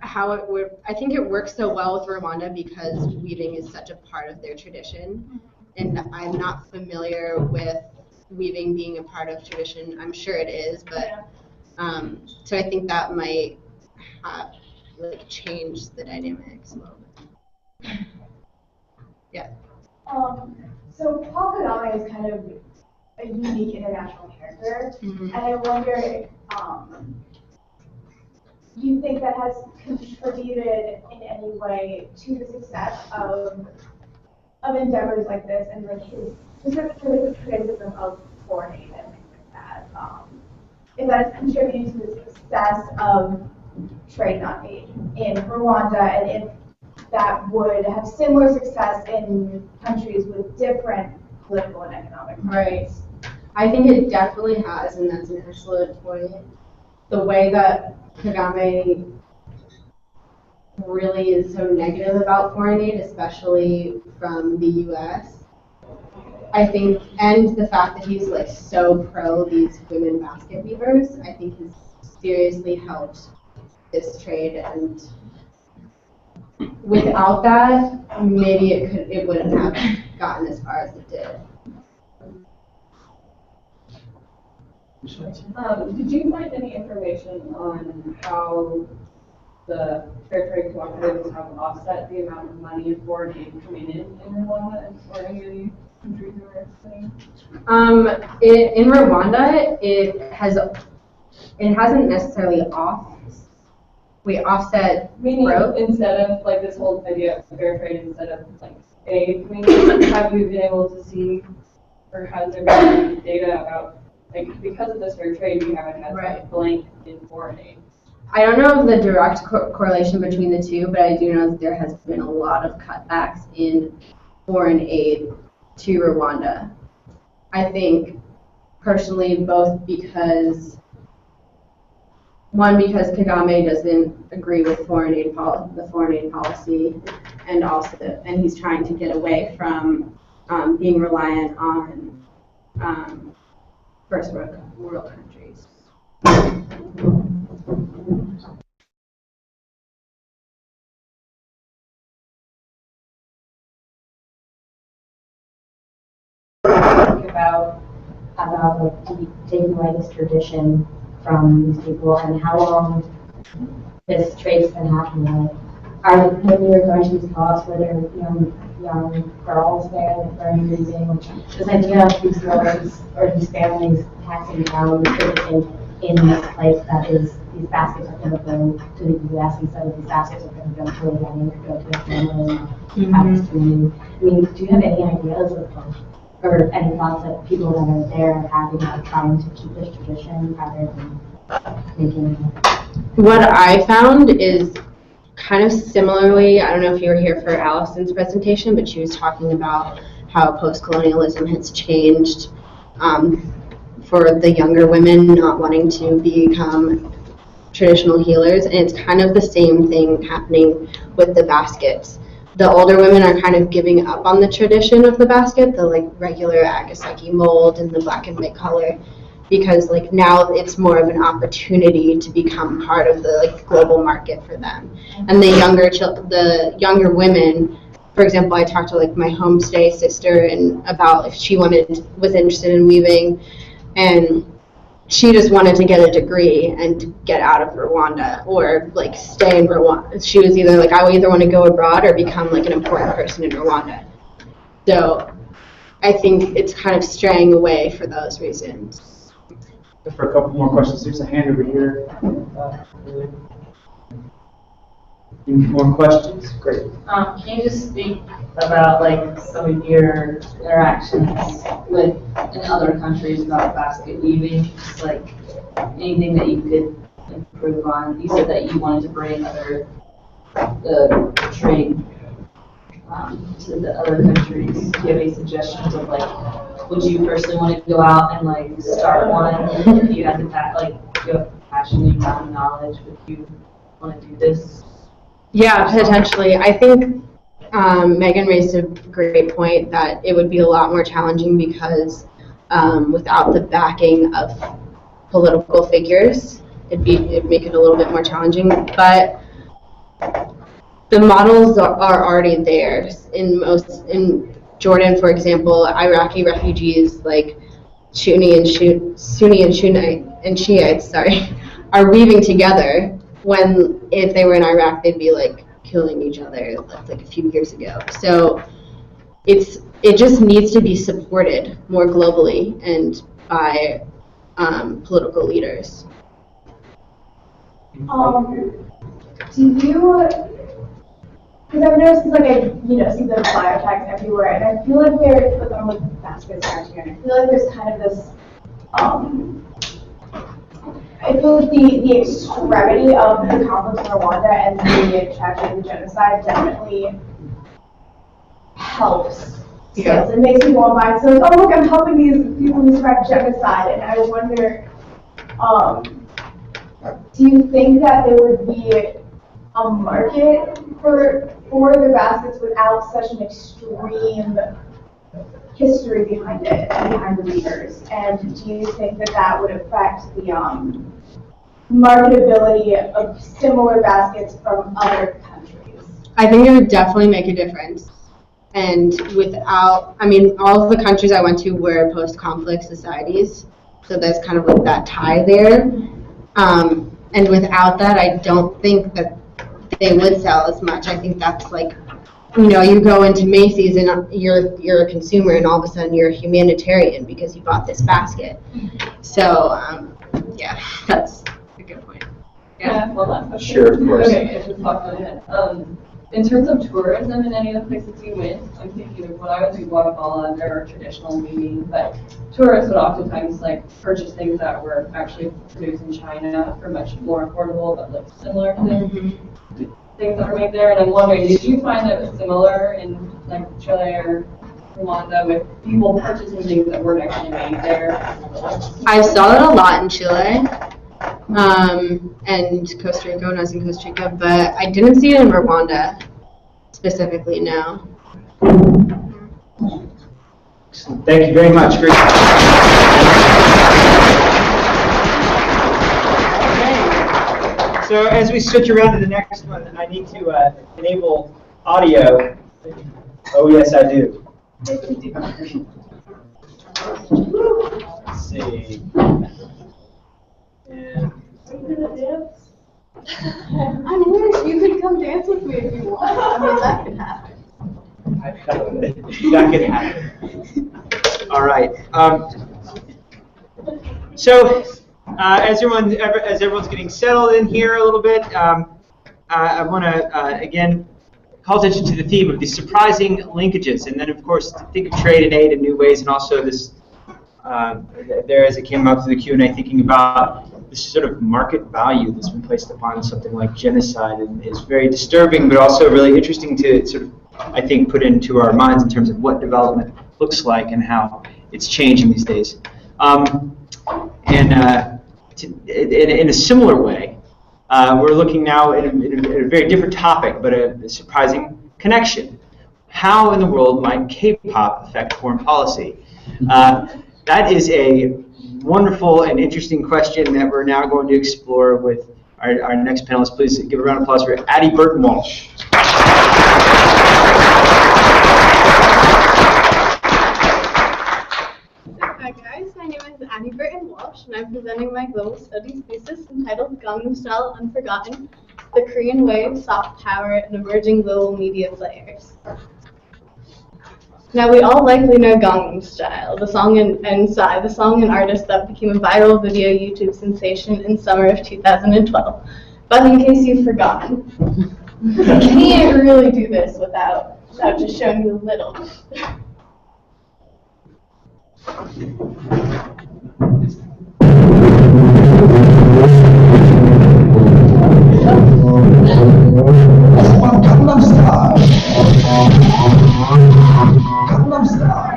how it would. I think it works so well with Rwanda because weaving is such a part of their tradition, and I'm not familiar with weaving being a part of tradition. I'm sure it is, but so I think that might have like changed the dynamics a little bit. Yeah. So Paul Kagame is kind of a unique international character, and I wonder, do you think that has contributed in any way to the success of endeavors like this, and like his specifically the criticism of foreign aid and things like that? Is that it's contributing to the success of trade, not aid, in Rwanda, and if that would have similar success in countries with different political and economic Right. markets? I think it definitely has, and that's an excellent point. The way that Kagame really is so negative about foreign aid, especially from the U.S., I think, and the fact that he's like so pro these women basket weavers, I think has seriously helped this trade, and without that, maybe it wouldn't have gotten as far as it did. Did you find any information on how the fair trade cooperatives have offset the amount of money and foreign aid coming in Rwanda or any of the countries you were saying? In Rwanda, it hasn't necessarily offset Meaning growth. instead of like this whole idea of fair trade instead of like aid, have you been able to see, or has there been any data about, like, because of this fair trade, we haven't had that blank in foreign aid? I don't know the direct correlation between the two, but I do know that there has been a lot of cutbacks in foreign aid to Rwanda. I think personally both because Kagame doesn't agree with the foreign aid policy, and he's trying to get away from being reliant on first world countries. About like taking away this tradition from these people, and how long this trade's been happening. Like, when we were going to these co-ops where there were young girls there that were using this idea of these girls or these families passing down tradition in this place that is, these baskets are going to go to the U.S. instead of these baskets are going to go to a wedding or go to a family and have this community. I mean, do you have any ideas of or any thoughts that people that are there are having about trying to keep this tradition rather than making it? What I found is kind of similarly, I don't know if you were here for Allison's presentation, but she was talking about how post-colonialism has changed for the younger women not wanting to become traditional healers, and it's kind of the same thing happening with the baskets. The older women are kind of giving up on the tradition of the basket, the like regular Agasaki mold and the black and white color, because like now it's more of an opportunity to become part of the like global market for them. And the younger women, for example, I talked to like my homestay sister and about if she was interested in weaving, and she just wanted to get a degree and get out of Rwanda or like stay in Rwanda. She was either like, I either want to go abroad or become like an important person in Rwanda. So I think it's kind of straying away for those reasons. For a couple more questions, there's a hand over here. Any more questions? Great. Can you just speak about like some of your interactions with in other countries about basket weaving? Just like anything that you could improve on. You said that you wanted to bring the trade to the other countries. Do you have any suggestions of like, would you personally want to go out and like start one if you had the you have passion and you have knowledge? Would you want to do this? Yeah, potentially. I think Megan raised a great point that it would be a lot more challenging because without the backing of political figures, it'd make it a little bit more challenging. But the models are already there. In Jordan, for example, Iraqi refugees like Sunni and Shiites, are weaving together. When if they were in Iraq, they'd be like killing each other like a few years ago. So it just needs to be supported more globally and by political leaders. Do you? Because I've noticed, like, I see the flyer tags everywhere, and I feel like they're put on with baskets around here, and I feel like there's kind of this, I feel like the extremity of the conflict in Rwanda and the tragedy of the genocide definitely helps. Yeah. It makes people want to buy. So, like, oh look, I'm helping these people who survived genocide, and I wonder, do you think that there would be a market for the baskets without such an extreme history behind it and behind the weavers? And do you think that would affect the marketability of similar baskets from other countries? I think it would definitely make a difference. And without, all of the countries I went to were post-conflict societies, so there's kind of like that tie there. And without that, I don't think that they would sell as much. I think that's like, you go into Macy's and you're a consumer, and all of a sudden you're a humanitarian because you bought this basket. So, yeah, that's a good point. Yeah, one last question. Sure, of course. Okay, it just popped in my head. In terms of tourism in any of the places you went, I'm thinking of when I went to Guatemala, there are traditional weaving, but tourists would oftentimes purchase things that were actually produced in China for much more affordable, but look similar to things that were made there. And I'm wondering, did you find that it was similar in Chile or Rwanda with people purchasing things that weren't actually made there? I saw it a lot in Chile. And Costa Rica when I was in Costa Rica, but I didn't see it in Rwanda specifically, no. Thank you very much. Great. Okay. So as we switch around to the next one, I need to enable audio. Oh, yes, I do. Let's see. And I wish you could come dance with me if you want. That could happen. That could happen. All right. So as everyone's getting settled in here a little bit, I want to again call attention to the theme of the surprising linkages, and then of course think of trade and aid in new ways, and also this there as it came up through the Q&A, thinking about this sort of market value that's been placed upon something like genocide, and is very disturbing, but also really interesting to sort of, I think, put into our minds in terms of what development looks like and how it's changing these days. In a similar way, we're looking now at a very different topic, but a surprising connection. How in the world might K-pop affect foreign policy? That is a wonderful and interesting question that we're now going to explore with our next panelist. Please give a round of applause for Addie Burton-Walsh. Hi guys, my name is Addie Burton-Walsh, and I'm presenting my global studies thesis entitled Gangnam Style Unforgotten: The Korean Wave, Soft Power, and Emerging Global Media Players. Now, we all likely know Gangnam Style, the song and Psy, the song and artist that became a viral video YouTube sensation in summer of 2012. But in case you've forgotten, you can't really do this without just showing you a little. Gangnam Style. Gangnam Style.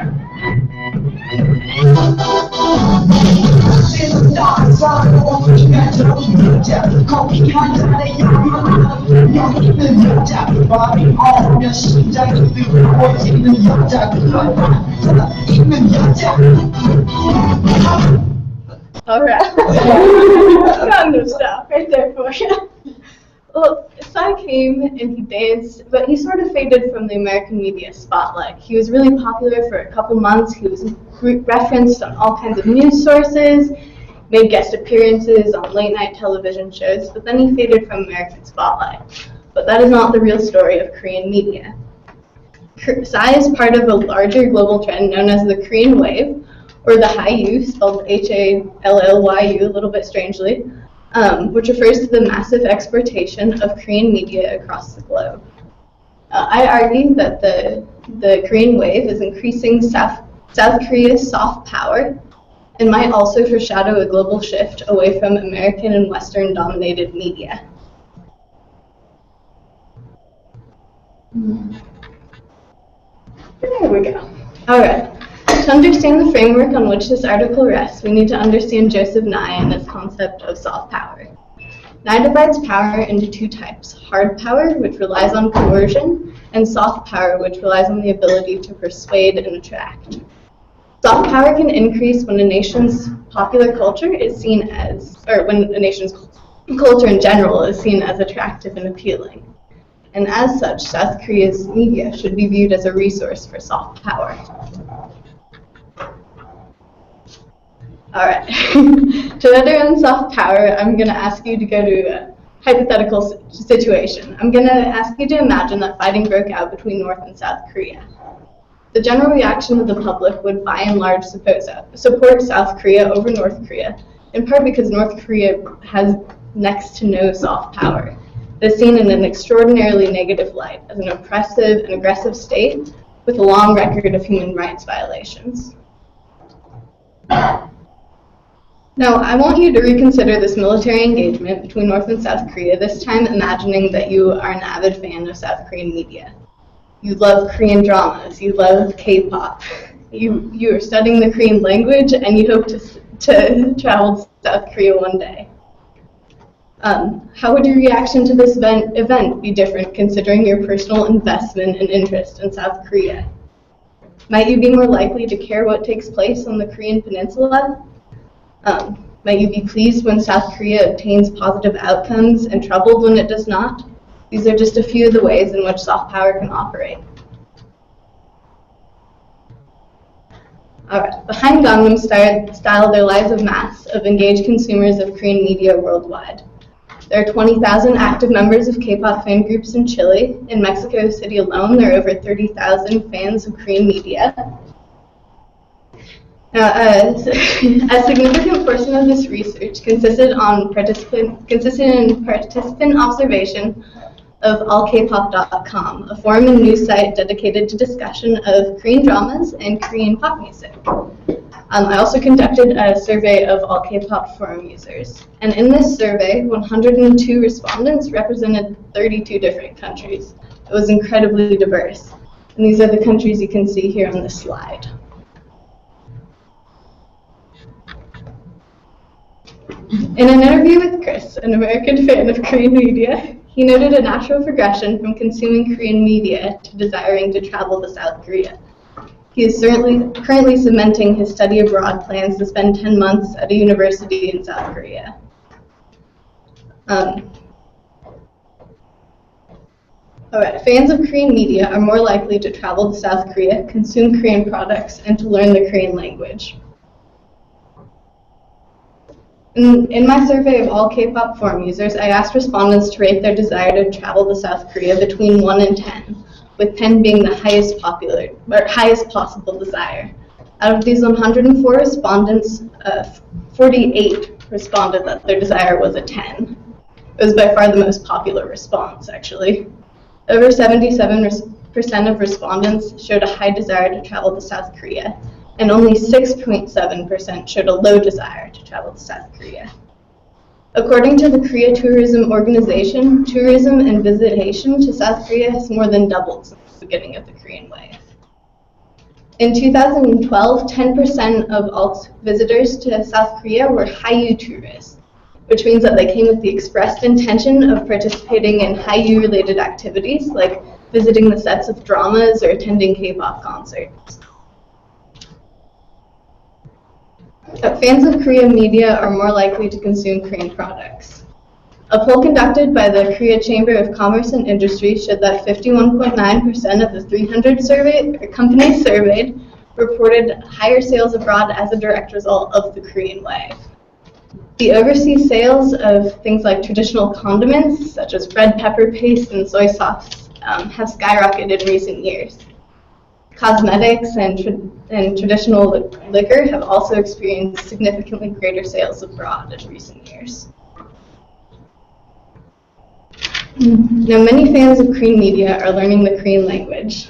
All right. Random stuff right there for you. Well, Psy came and he danced, but he sort of faded from the American media spotlight. He was really popular for a couple months. He was referenced on all kinds of news sources, made guest appearances on late-night television shows, but then he faded from American spotlight. But that is not the real story of Korean media. Psy is part of a larger global trend known as the Korean Wave, or the Hallyu, spelled Hallyu, a little bit strangely, which refers to the massive exportation of Korean media across the globe. I argue that the Korean Wave is increasing South Korea's soft power and might also foreshadow a global shift away from American and Western-dominated media. There we go. All right. To understand the framework on which this article rests, we need to understand Joseph Nye and this concept of soft power. Nye divides power into two types: hard power, which relies on coercion, and soft power, which relies on the ability to persuade and attract. Soft power can increase when a nation's popular culture is seen as, or when a nation's culture in general is seen as attractive and appealing. And as such, South Korea's media should be viewed as a resource for soft power. All right. To understand soft power, I'm going to ask you to go to a hypothetical situation. I'm going to ask you to imagine that fighting broke out between North and South Korea. The general reaction of the public would by and large support South Korea over North Korea, in part because North Korea has next to no soft power. It is seen in an extraordinarily negative light as an oppressive and aggressive state with a long record of human rights violations. Now, I want you to reconsider this military engagement between North and South Korea, this time imagining that you are an avid fan of South Korean media. You love Korean dramas, you love K-pop, you are studying the Korean language, and you hope to travel to South Korea one day. How would your reaction to this event be different considering your personal investment and interest in South Korea? Might you be more likely to care what takes place on the Korean peninsula? Might you be pleased when South Korea obtains positive outcomes and troubled when it does not? These are just a few of the ways in which soft power can operate. All right. Behind Gangnam Style, their lives of mass of engaged consumers of Korean media worldwide. There are 20,000 active members of K-pop fan groups in Chile. In Mexico City alone, there are over 30,000 fans of Korean media. Now, a significant portion of this research consisted in participant observation of allkpop.com, a forum and news site dedicated to discussion of Korean dramas and Korean pop music. I also conducted a survey of all K-pop forum users. And in this survey, 102 respondents represented 32 different countries. It was incredibly diverse. And these are the countries you can see here on this slide. In an interview with Chris, an American fan of Korean media, he noted a natural progression from consuming Korean media to desiring to travel to South Korea. He is currently cementing his study abroad plans to spend 10 months at a university in South Korea. All right, fans of Korean media are more likely to travel to South Korea, consume Korean products, and to learn the Korean language. In my survey of all K-pop forum users, I asked respondents to rate their desire to travel to South Korea between 1 and 10, with 10 being the highest possible desire. Out of these 104 respondents, 48 responded that their desire was a 10. It was by far the most popular response, actually. Over 77% of respondents showed a high desire to travel to South Korea, and only 6.7% showed a low desire to travel to South Korea. According to the Korea Tourism Organization, tourism and visitation to South Korea has more than doubled since the beginning of the Korean Wave. In 2012, 10% of all visitors to South Korea were Hallyu tourists, which means that they came with the expressed intention of participating in Hallyu-related activities, like visiting the sets of dramas or attending K-pop concerts. Fans of Korean media are more likely to consume Korean products. A poll conducted by the Korea Chamber of Commerce and Industry showed that 51.9% of the 300 companies surveyed reported higher sales abroad as a direct result of the Korean wave. The overseas sales of things like traditional condiments, such as red pepper paste and soy sauce, have skyrocketed in recent years. Cosmetics and traditional liquor have also experienced significantly greater sales abroad in recent years. Now, many fans of Korean media are learning the Korean language.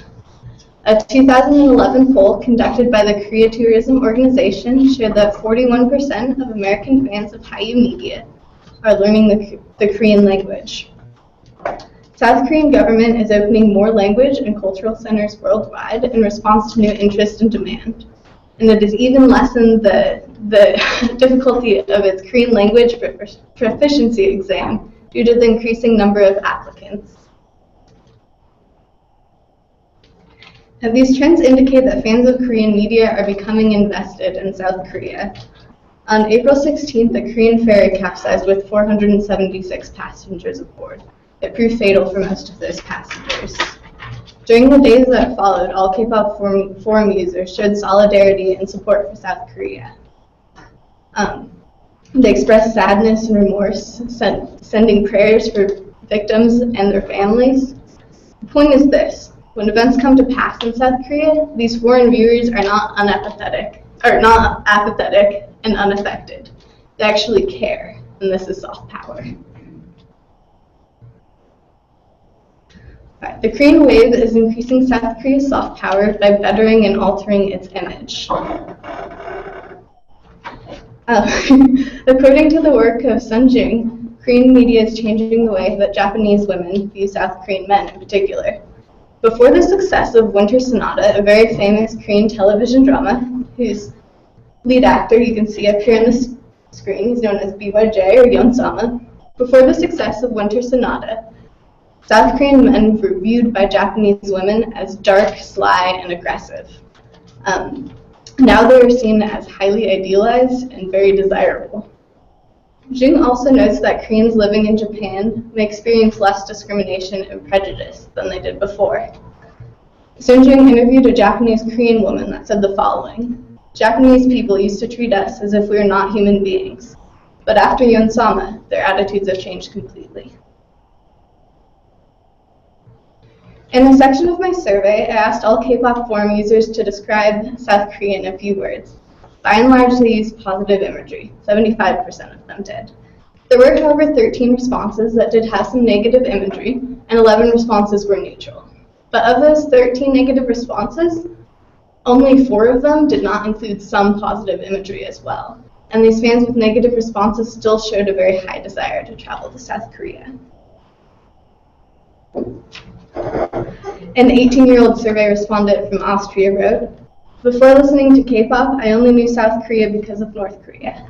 A 2011 poll conducted by the Korea Tourism Organization showed that 41% of American fans of Hallyu media are learning the Korean language. South Korean government is opening more language and cultural centers worldwide in response to new interest and demand. And it has even lessened the difficulty of its Korean language proficiency exam due to the increasing number of applicants. Now, these trends indicate that fans of Korean media are becoming invested in South Korea. On April 16th, the Korean ferry capsized with 476 passengers aboard. It proved fatal for most of those passengers. During the days that followed, all K-pop forum users showed solidarity and support for South Korea. They expressed sadness and remorse, sending prayers for victims and their families. The point is this: when events come to pass in South Korea, these foreign viewers are not apathetic and unaffected. They actually care, and this is soft power. Right. The Korean wave is increasing South Korea's soft power by bettering and altering its image. According to the work of Sun Jung, Korean media is changing the way that Japanese women view South Korean men in particular. Before the success of Winter Sonata, a very famous Korean television drama, whose lead actor you can see up here on the screen, he's known as BYJ or Yeon Sama. Before the success of Winter Sonata, South Korean men were viewed by Japanese women as dark, sly, and aggressive. Now they are seen as highly idealized and very desirable. Jung also notes that Koreans living in Japan may experience less discrimination and prejudice than they did before. Sun Jung interviewed a Japanese Korean woman that said the following: "Japanese people used to treat us as if we were not human beings, but after Yeon Sama, their attitudes have changed completely." In a section of my survey, I asked all K-pop forum users to describe South Korea in a few words. By and large, they used positive imagery. 75% of them did. There were, however, 13 responses that did have some negative imagery, and 11 responses were neutral. But of those 13 negative responses, only 4 of them did not include some positive imagery as well. And these fans with negative responses still showed a very high desire to travel to South Korea. An 18-year-old survey respondent from Austria wrote, "Before listening to K-pop, I only knew South Korea because of North Korea.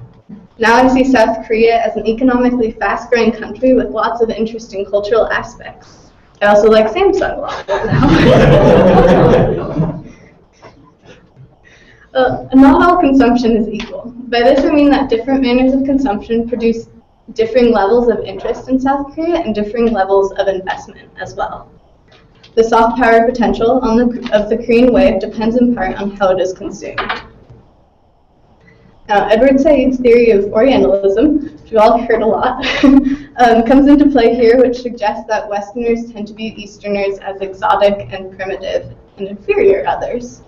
Now I see South Korea as an economically fast-growing country with lots of interesting cultural aspects. I also like Samsung a lot now." Not all consumption is equal. By this I mean that different manners of consumption produce differing levels of interest in South Korea and differing levels of investment as well. The soft power potential of the Korean wave depends in part on how it is consumed. Now, Edward Said's theory of Orientalism, which we've all heard a lot, comes into play here, which suggests that Westerners tend to view Easterners as exotic and primitive and inferior others.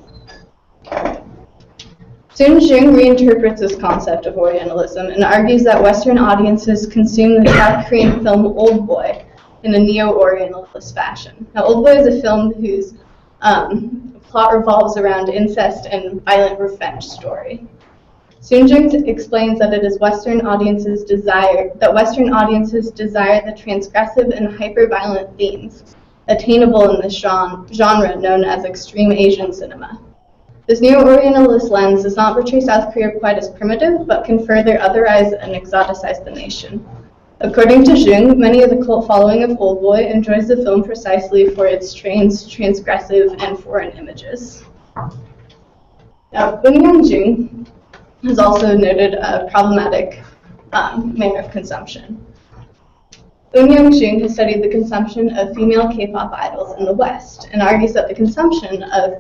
Sun Jung reinterprets this concept of Orientalism and argues that Western audiences consume the South Korean film Old Boy in a neo-Orientalist fashion. Now, Old Boy is a film whose plot revolves around incest and violent revenge story. Sun Jung explains that it is Western audiences desire the transgressive and hyper-violent themes attainable in this genre known as extreme Asian cinema. This neo-Orientalist lens does not portray South Korea quite as primitive, but can further otherize and exoticize the nation. According to Jung, many of the cult following of Old Boy enjoys the film precisely for its strange, transgressive, and foreign images. Now, Eun Jung has also noted a problematic manner of consumption. Eun Jung has studied the consumption of female K-pop idols in the West and argues that the consumption of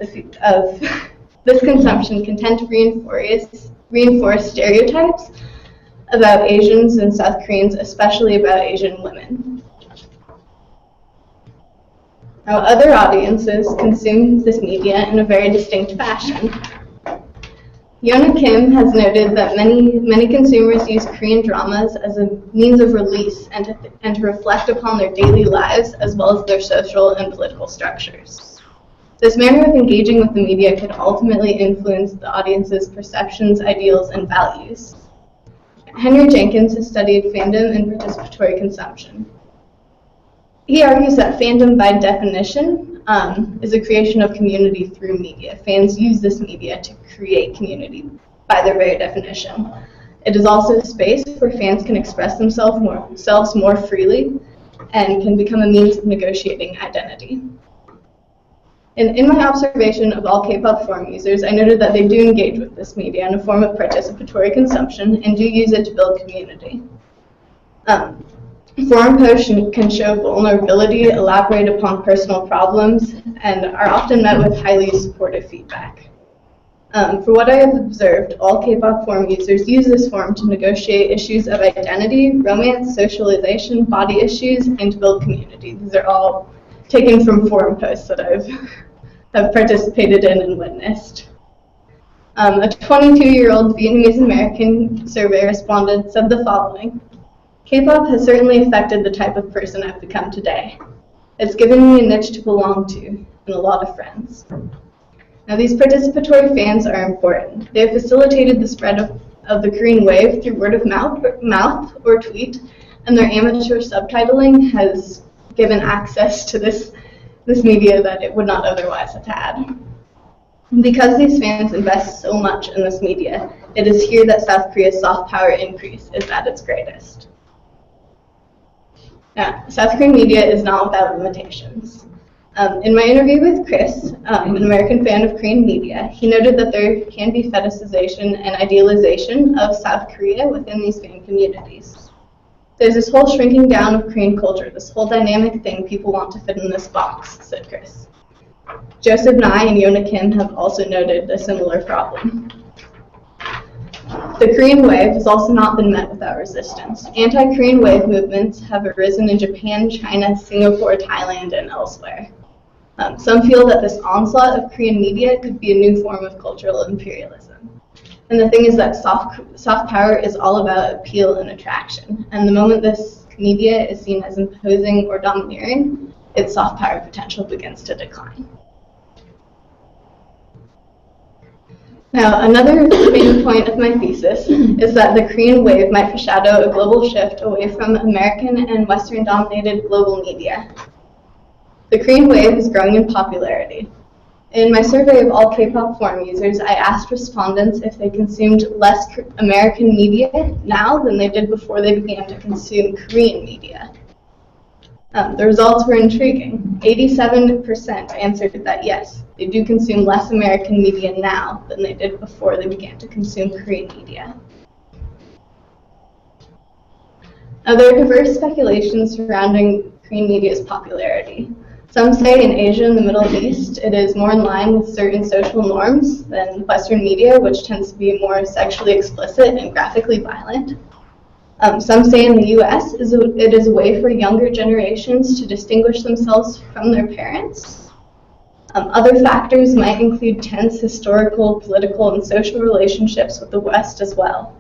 this consumption can tend to reinforce stereotypes about Asians and South Koreans, especially about Asian women. Now, other audiences consume this media in a very distinct fashion. Yona Kim has noted that many consumers use Korean dramas as a means of release and to reflect upon their daily lives as well as their social and political structures. This manner of engaging with the media could ultimately influence the audience's perceptions, ideals, and values. Henry Jenkins has studied fandom and participatory consumption. He argues that fandom, by definition, is a creation of community through media. Fans use this media to create community by their very definition. It is also a space where fans can express themselves more freely and can become a means of negotiating identity. And in my observation of all K-pop forum users, I noted that they do engage with this media in a form of participatory consumption and do use it to build community. Forum posts can show vulnerability, elaborate upon personal problems, and are often met with highly supportive feedback. For what I have observed, all K-pop forum users use this forum to negotiate issues of identity, romance, socialization, body issues, and to build community. These are all taken from forum posts that have participated in and witnessed. A 22-year-old Vietnamese American survey respondent said the following: K-pop has certainly affected the type of person I've become today. It's given me a niche to belong to and a lot of friends. Now, these participatory fans are important. They have facilitated the spread of the Korean wave through word of mouth or tweet, and their amateur subtitling has given access to this media that it would not otherwise have had. Because these fans invest so much in this media, it is here that South Korea's soft power increase is at its greatest. Now, South Korean media is not without limitations. In my interview with Chris, an American fan of Korean media, he noted that there can be fetishization and idealization of South Korea within these fan communities. There's this whole shrinking down of Korean culture, this whole dynamic thing people want to fit in this box, said Chris. Joseph Nye and Yona Kim have also noted a similar problem. The Korean wave has also not been met without resistance. Anti-Korean wave movements have arisen in Japan, China, Singapore, Thailand, and elsewhere. Some feel that this onslaught of Korean media could be a new form of cultural imperialism. And the thing is that soft power is all about appeal and attraction. And the moment this media is seen as imposing or domineering, its soft power potential begins to decline. Now, another main point of my thesis is that the Korean wave might foreshadow a global shift away from American and Western-dominated global media. The Korean wave is growing in popularity. In my survey of all K-pop forum users, I asked respondents if they consumed less American media now than they did before they began to consume Korean media. The results were intriguing. 87% answered that yes, they do consume less American media now than they did before they began to consume Korean media. Now, there are diverse speculations surrounding Korean media's popularity. Some say in Asia and the Middle East it is more in line with certain social norms than Western media, which tends to be more sexually explicit and graphically violent. Some say in the US it is a way for younger generations to distinguish themselves from their parents. Other factors might include tense historical, political, and social relationships with the West as well.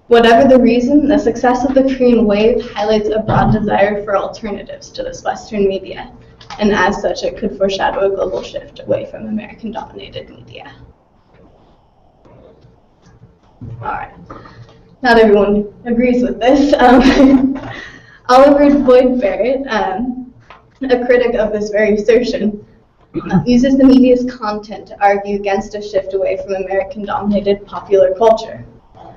Whatever the reason, the success of the Korean wave highlights a broad desire for alternatives to this Western media, and as such, it could foreshadow a global shift away from American-dominated media. All right. Not everyone agrees with this. Oliver Boyd Barrett, a critic of this very assertion, uses the media's content to argue against a shift away from American-dominated popular culture.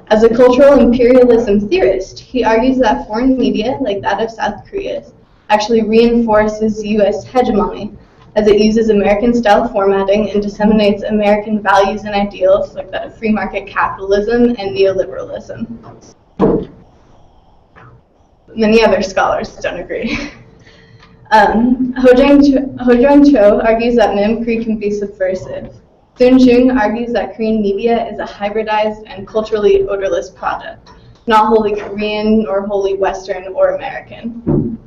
As a cultural imperialism theorist, he argues that foreign media, like that of South Korea's, actually reinforces U.S. hegemony, as it uses American-style formatting and disseminates American values and ideals, like that of free market capitalism and neoliberalism. Many other scholars don't agree. Ho-Jung Cho argues that mimicry can be subversive. Soon Jung argues that Korean media is a hybridized and culturally odorless product, not wholly Korean or wholly Western or American.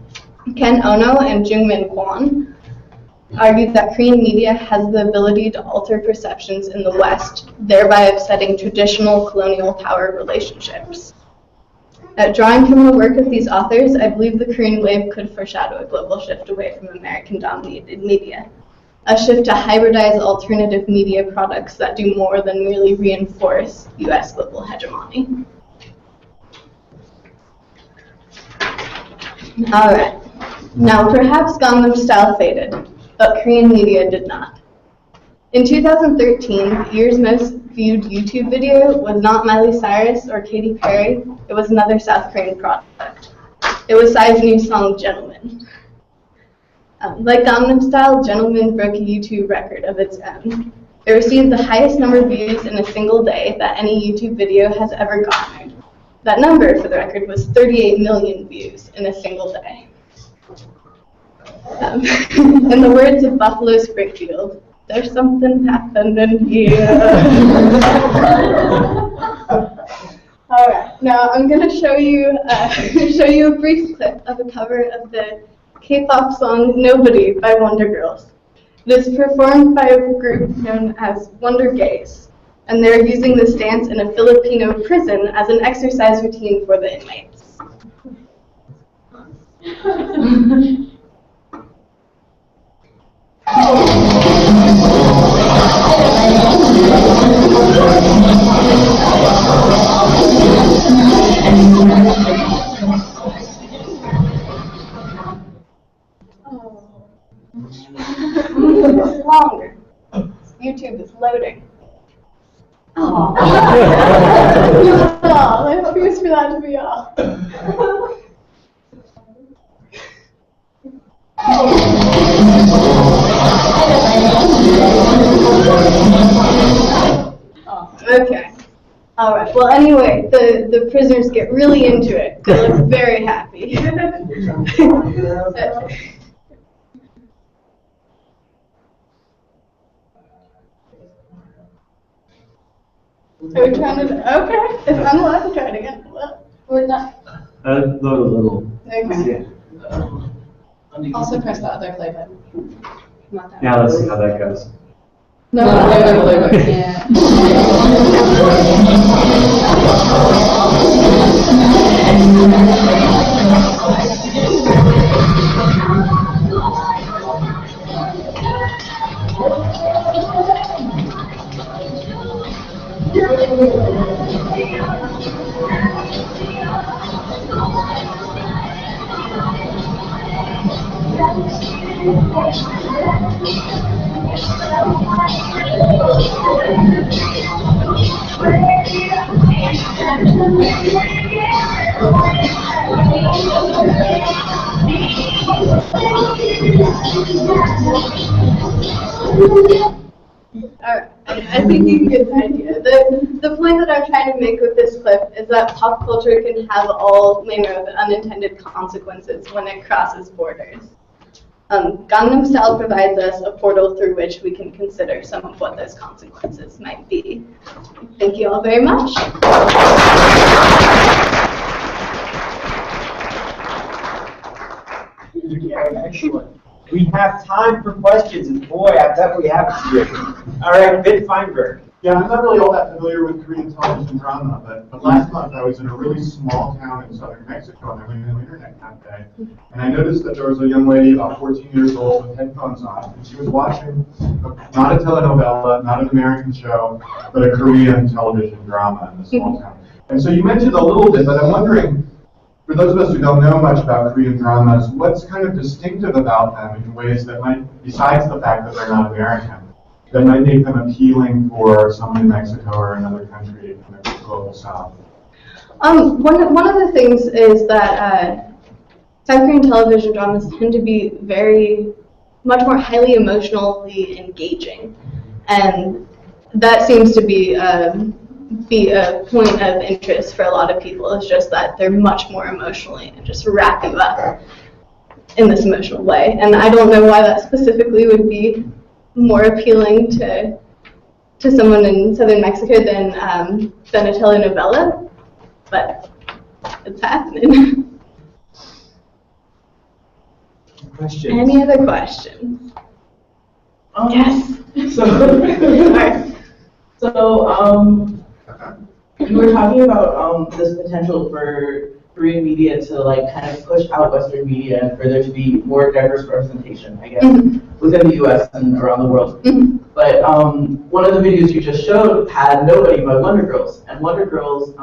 Ken Ono and Jungmin Kwon argued that Korean media has the ability to alter perceptions in the West, thereby upsetting traditional colonial power relationships. Drawing from the work of these authors, I believe the Korean wave could foreshadow a global shift away from American-dominated media, a shift to hybridize alternative media products that do more than merely reinforce U.S. global hegemony. All right. Now, perhaps Gangnam Style faded, but Korean media did not. In 2013, the year's most viewed YouTube video was not Miley Cyrus or Katy Perry, it was another South Korean product. It was Psy's new song, Gentleman. Like Gangnam Style, Gentleman broke a YouTube record of its own. It received the highest number of views in a single day that any YouTube video has ever garnered. That number, for the record, was 38 million views in a single day. In the words of Buffalo Springfield, there's something happening here. All right, now I'm going to show you a brief clip of a cover of the K-pop song Nobody by Wonder Girls. It is performed by a group known as Wonder Gays, and they're using this dance in a Filipino prison as an exercise routine for the inmates. It's longer. YouTube is loading. Oh, I refuse for that to be all. Okay. All right. Well, anyway, the prisoners get really into it. They look very happy. Are we trying to? Okay. If I'm allowed to try it again. Well, we're not. Load a little. Okay. Yeah. Also press the other play button. Not that Yeah, let's see how that goes. No, yeah. Alright, I think you can get the idea. The point that I'm trying to make with this clip is that pop culture can have all manner of unintended consequences when it crosses borders. Gangnam Style provides us a portal through which we can consider some of what those consequences might be. Thank you all very much. Excellent. We have time for questions, and boy, I bet we have a few. All right, Ben Feinberg. Yeah, I'm not really all that familiar with Korean television drama, but last month I was in a really small town in southern Mexico, and I went to an internet cafe, and I noticed that there was a young lady about 14 years old with headphones on, and she was watching not a telenovela, not an American show, but a Korean television drama in the small town. And so you mentioned a little bit, but I'm wondering, for those of us who don't know much about Korean dramas, what's kind of distinctive about them in ways that might, besides the fact that they're not American, that might make them appealing for someone in Mexico or another country in the global South? One of the things is that South Korean television dramas tend to be much more highly emotionally engaging, and that seems to be a point of interest for a lot of people. It's just that they're much more emotionally and just wrap you up in this emotional way. And I don't know why that specifically would be more appealing to someone in southern Mexico than a telenovela, but it's happening. Questions? Any other questions? Yes. You were talking about this potential for Korean media to like kind of push out Western media and for there to be more diverse representation, I guess, within the U.S. and around the world. But one of the videos you just showed had nobody but Wonder Girls, and Wonder Girls,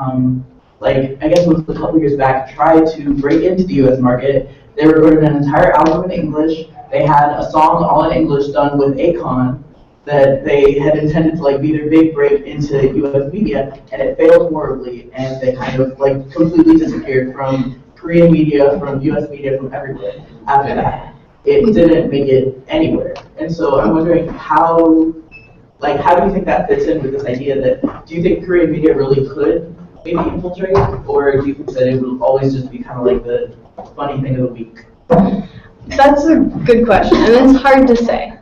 like I guess it was a couple years back, tried to break into the U.S. market. They recorded an entire album in English. They had a song all in English done with Akon that they had intended to like be their big break into U.S. media, and it failed horribly, and they kind of like completely disappeared from Korean media, from U.S. media, from everywhere. After that, it didn't make it anywhere. And so I'm wondering how do you think that fits in with this idea that, do you think Korean media really could maybe infiltrate, or do you think that it will always just be kind of like the funny thing of the week? That's a good question, and it's hard to say.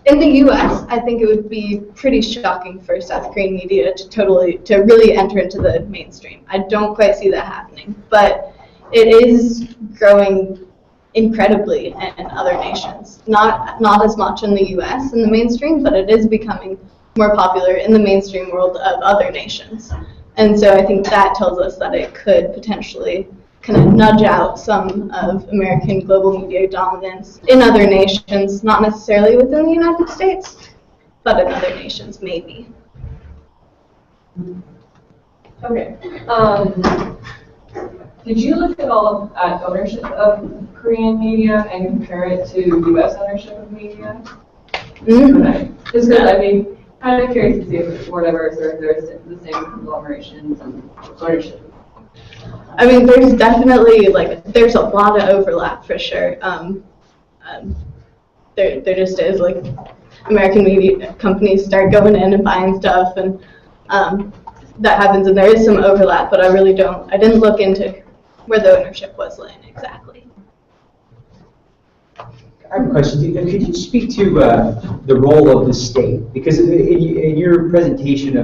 In the U.S., I think it would be pretty shocking for South Korean media to really enter into the mainstream. I don't quite see that happening, but it is growing incredibly in other nations. Not as much in the U.S. in the mainstream, but it is becoming more popular in the mainstream world of other nations. And so I think that tells us that it could potentially kind of nudge out some of American global media dominance in other nations, not necessarily within the United States, but in other nations, maybe. Okay. Did you look at all at ownership of Korean media and compare it to U.S. ownership of media? Just because I'd be kind of curious to see if it's more diverse or if there's the same conglomerations and ownership. I mean, there's definitely, there's a lot of overlap for sure. There just is, American media companies start going in and buying stuff, and that happens, and there is some overlap, but I didn't look into where the ownership was lying exactly. I have a question. Could you speak to the role of the state? Because in your presentation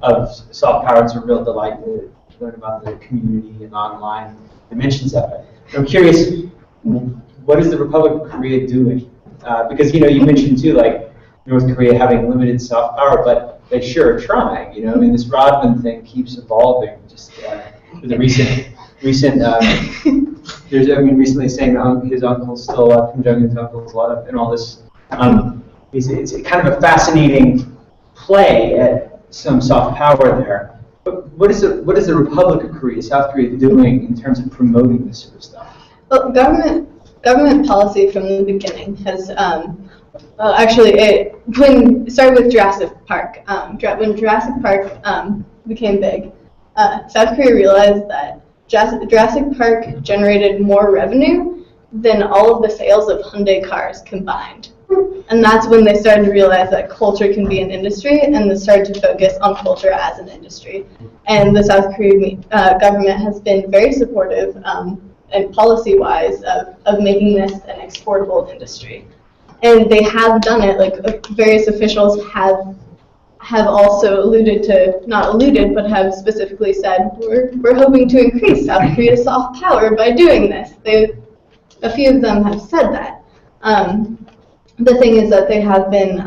of soft power, it's a real delight to learn about the community and online dimensions of it. I'm curious, what is the Republic of Korea doing? Because you mentioned too, North Korea having limited soft power, but they sure are trying. I mean, this Rodman thing keeps evolving. Just with the recent recently saying his uncle's still alive, Kim Jong-un's uncle's alive, and all this. It's kind of a fascinating play at some soft power there. But what is the Republic of Korea, South Korea, doing in terms of promoting this sort of stuff? Well, government policy from the beginning has when it started with Jurassic Park. When Jurassic Park became big, South Korea realized that Jurassic Park generated more revenue than all of the sales of Hyundai cars combined. And that's when they started to realize that culture can be an industry, and they started to focus on culture as an industry. And the South Korean government has been very supportive and policy-wise of making this an exportable industry. And they have done it. Various officials have also but have specifically said, we're hoping to increase South Korea's soft power by doing this. A few of them have said that. The thing is that they have been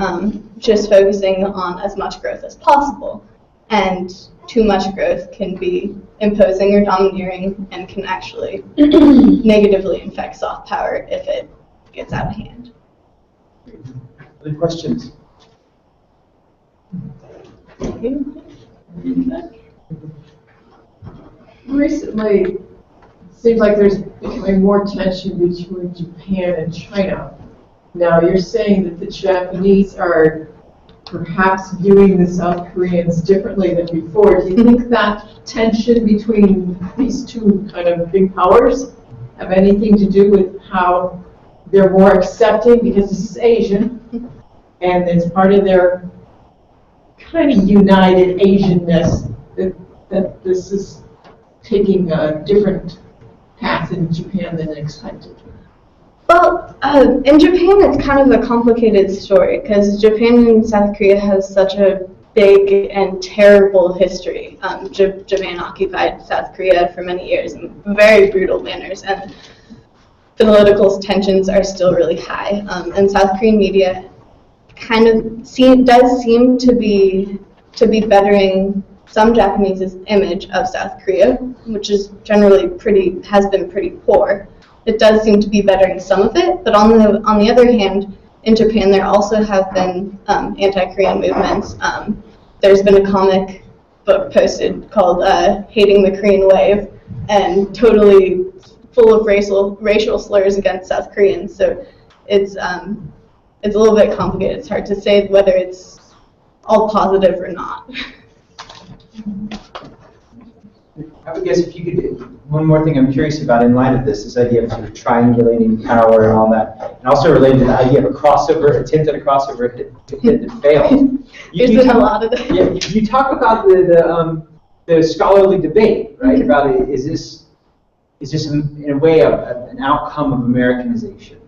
just focusing on as much growth as possible, and too much growth can be imposing or domineering and can actually negatively affect soft power if it gets out of hand. Other questions? recently, it seems like there's becoming more tension between Japan and China. Now, you're saying that the Japanese are perhaps viewing the South Koreans differently than before. Do you think that tension between these two kind of big powers have anything to do with how they're more accepting, because this is Asian, and it's part of their kind of united Asianness that this is taking a different path in Japan than expected? Well, in Japan, it's kind of a complicated story because Japan and South Korea have such a big and terrible history. Japan occupied South Korea for many years in very brutal manners, and the political tensions are still really high. And South Korean media kind of does seem to be bettering some Japanese image of South Korea, which is generally has been pretty poor. It does seem to be bettering some of it, but on the other hand, in Japan there also have been anti-Korean movements. There's been a comic book posted called "Hating the Korean Wave," and totally full of racial slurs against South Koreans. So it's a little bit complicated. It's hard to say whether it's all positive or not. I would guess if you could, one more thing I'm curious about in light of this idea of sort of triangulating power and all that, and also related to the idea of a crossover, attempt at a crossover that failed. There's been a lot of that. Yeah, you talk about the scholarly debate, right? About is this in a way an outcome of Americanization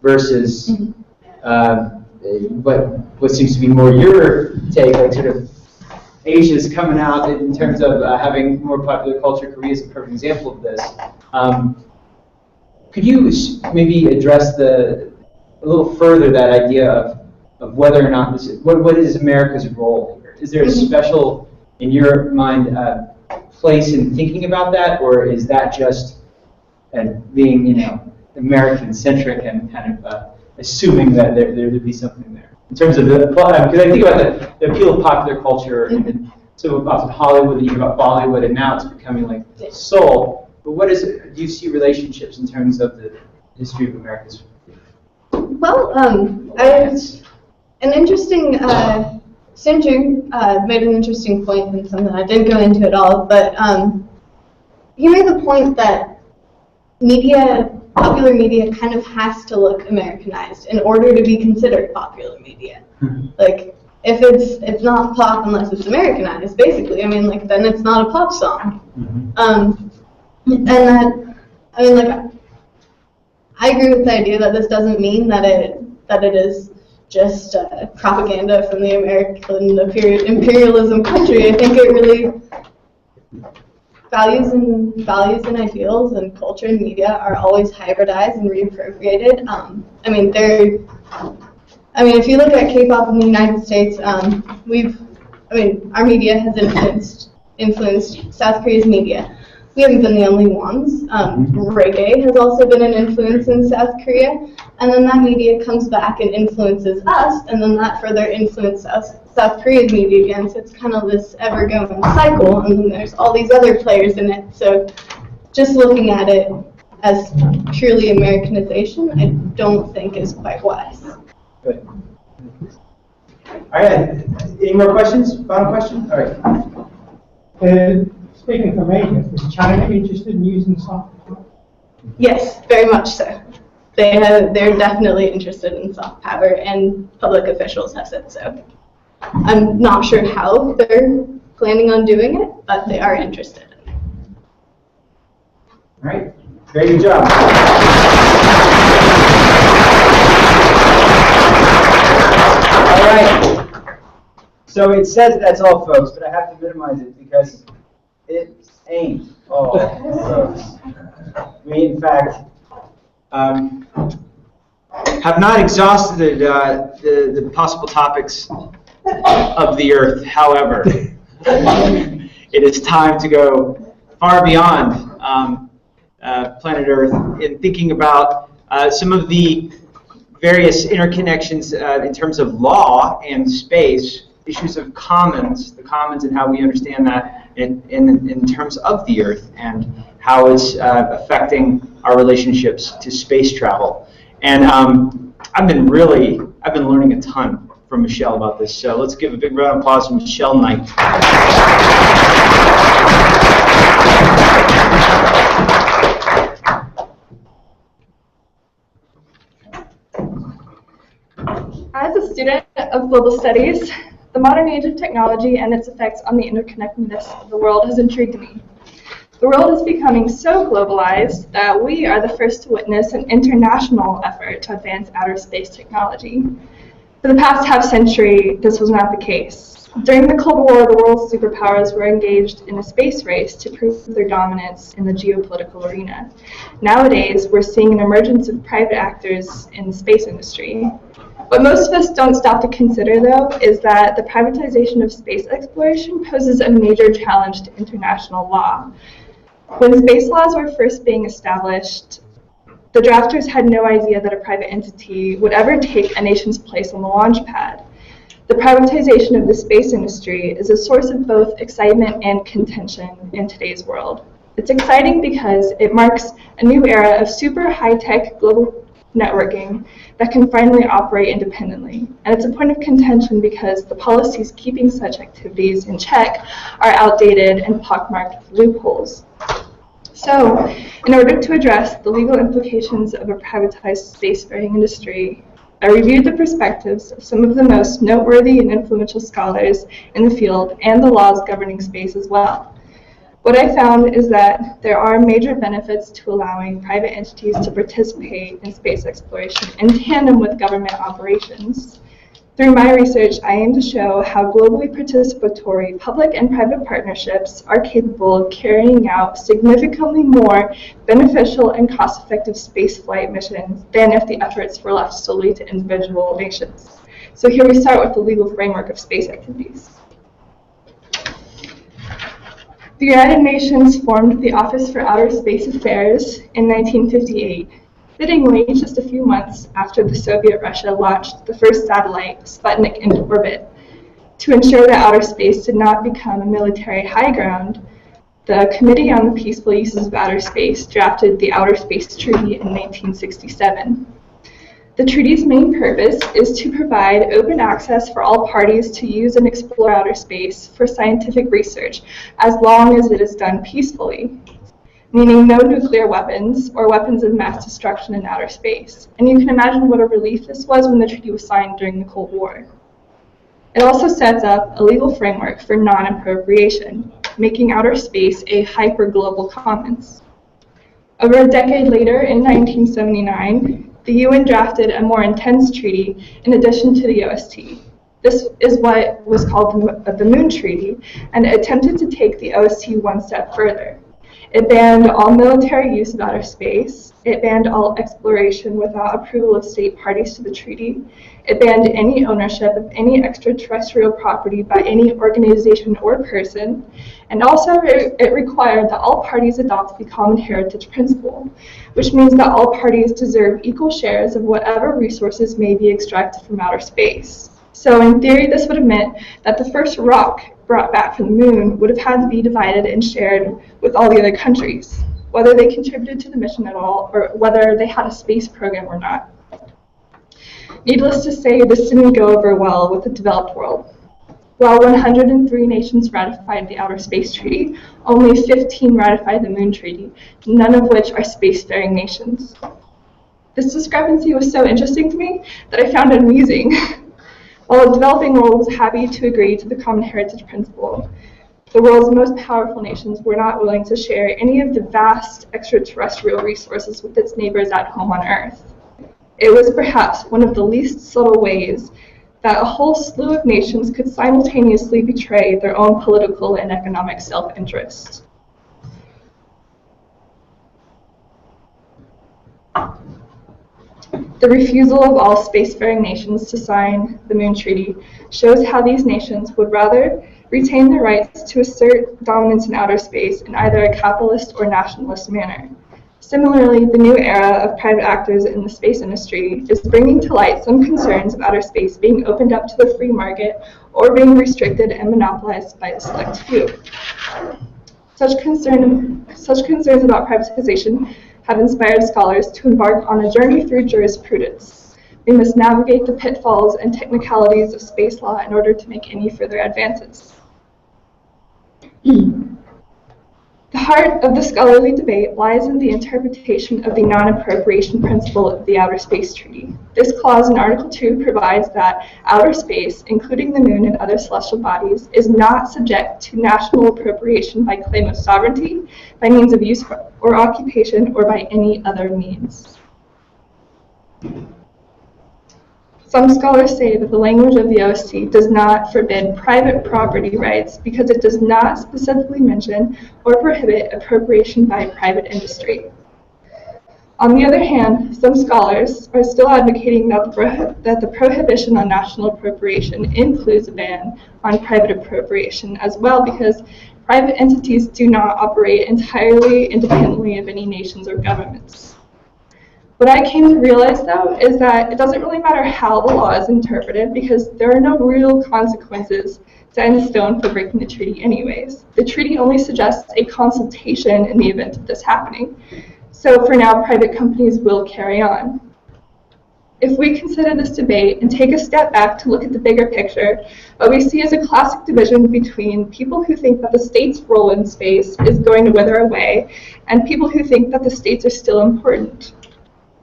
versus what seems to be more your take, like sort of Asia's coming out in terms of having more popular culture. Korea is a perfect example of this. Could you maybe address a little further that idea of whether or not what is America's role here? Is there a special, in your mind, place in thinking about that, or is that just being American-centric and kind of assuming that there would be something there? In terms of because I think about the appeal of popular culture, and so often Hollywood, you hear about Bollywood, and now it's becoming like soul. But do you see relationships in terms of the history of America's? Well, an interesting, Sindhu made an interesting point, and something I didn't go into at all, but he made the point that popular media kind of has to look Americanized in order to be considered popular media. Like, if it's not pop unless it's Americanized, basically. I mean, like, then it's not a pop song. And that, I mean, like, I agree with the idea that this doesn't mean that it is just propaganda from the American imperialism country. I think it really values and ideals and culture and media are always hybridized and reappropriated. If you look at K-pop in the United States, our media has influenced South Korea's media. We haven't been the only ones. Reggae has also been an influence in South Korea, and then that media comes back and influences us, and then that further influences South Korea's media again. So it's kind of this ever-going cycle, and then there's all these other players in it. So just looking at it as purely Americanization, I don't think is quite wise. Good. All right. Any more questions? Final question? All right. Speaking from Asia, is China interested in using soft power? Yes, very much so. They're definitely interested in soft power, and public officials have said so. I'm not sure how they're planning on doing it, but they are interested. All right. Very good job. All right. So it says that's all, folks, but I have to minimize it because it ain't all, folks. We, in fact, have not exhausted the possible topics of the Earth. However, it is time to go far beyond planet Earth in thinking about some of the various interconnections in terms of law and space, issues of commons, the commons and how we understand that, in terms of the Earth and how it's affecting our relationships to space travel. And I've been learning a ton from Michelle about this. So let's give a big round of applause to Michelle Knight. As a student of global studies, the modern age of technology and its effects on the interconnectedness of the world has intrigued me. The world is becoming so globalized that we are the first to witness an international effort to advance outer space technology. For the past half-century, this was not the case. During the Cold War, the world's superpowers were engaged in a space race to prove their dominance in the geopolitical arena. Nowadays, we're seeing an emergence of private actors in the space industry. What most of us don't stop to consider, though, is that the privatization of space exploration poses a major challenge to international law. When space laws were first being established, the drafters had no idea that a private entity would ever take a nation's place on the launch pad. The privatization of the space industry is a source of both excitement and contention in today's world. It's exciting because it marks a new era of super high-tech global networking that can finally operate independently. And it's a point of contention because the policies keeping such activities in check are outdated and pockmarked with loopholes. So, in order to address the legal implications of a privatized spacefaring industry, I reviewed the perspectives of some of the most noteworthy and influential scholars in the field and the laws governing space as well. What I found is that there are major benefits to allowing private entities to participate in space exploration in tandem with government operations. Through my research, I aim to show how globally participatory public and private partnerships are capable of carrying out significantly more beneficial and cost-effective spaceflight missions than if the efforts were left solely to individual nations. So here we start with the legal framework of space activities. The United Nations formed the Office for Outer Space Affairs in 1958, fittingly just a few months after the Soviet Russia launched the first satellite, Sputnik, into orbit. To ensure that outer space did not become a military high ground, the Committee on the Peaceful Uses of Outer Space drafted the Outer Space Treaty in 1967. The treaty's main purpose is to provide open access for all parties to use and explore outer space for scientific research, as long as it is done peacefully, meaning no nuclear weapons or weapons of mass destruction in outer space. And you can imagine what a relief this was when the treaty was signed during the Cold War. It also sets up a legal framework for non-appropriation, making outer space a hyper-global commons. Over a decade later, in 1979, the UN drafted a more intense treaty in addition to the OST. This is what was called the Moon Treaty, and it attempted to take the OST one step further. It banned all military use of outer space. It banned all exploration without approval of state parties to the treaty. It banned any ownership of any extraterrestrial property by any organization or person. And also it required that all parties adopt the common heritage principle, which means that all parties deserve equal shares of whatever resources may be extracted from outer space. So in theory, this would have meant that the first rock brought back from the moon would have had to be divided and shared with all the other countries, whether they contributed to the mission at all or whether they had a space program or not. Needless to say, this didn't go over well with the developed world. While 103 nations ratified the Outer Space Treaty, only 15 ratified the Moon Treaty, none of which are spacefaring nations. This discrepancy was so interesting to me that I found it amusing. While the developing world was happy to agree to the common heritage principle, the world's most powerful nations were not willing to share any of the vast extraterrestrial resources with its neighbors at home on Earth. It was perhaps one of the least subtle ways that a whole slew of nations could simultaneously betray their own political and economic self-interest. The refusal of all spacefaring nations to sign the Moon Treaty shows how these nations would rather retain their rights to assert dominance in outer space in either a capitalist or nationalist manner. Similarly, the new era of private actors in the space industry is bringing to light some concerns of outer space being opened up to the free market or being restricted and monopolized by a select few. Such concerns about privatization have inspired scholars to embark on a journey through jurisprudence. They must navigate the pitfalls and technicalities of space law in order to make any further advances. The heart of the scholarly debate lies in the interpretation of the non-appropriation principle of the Outer Space Treaty. This clause in Article 2 provides that outer space, including the moon and other celestial bodies, is not subject to national appropriation by claim of sovereignty, by means of use or occupation, or by any other means. Some scholars say that the language of the OSC does not forbid private property rights because it does not specifically mention or prohibit appropriation by private industry. On the other hand, some scholars are still advocating that the prohibition on national appropriation includes a ban on private appropriation as well, because private entities do not operate entirely independently of any nations or governments. What I came to realize, though, is that it doesn't really matter how the law is interpreted, because there are no real consequences set in stone for breaking the treaty anyways. The treaty only suggests a consultation in the event of this happening. So for now, private companies will carry on. If we consider this debate and take a step back to look at the bigger picture, what we see is a classic division between people who think that the state's role in space is going to wither away and people who think that the states are still important.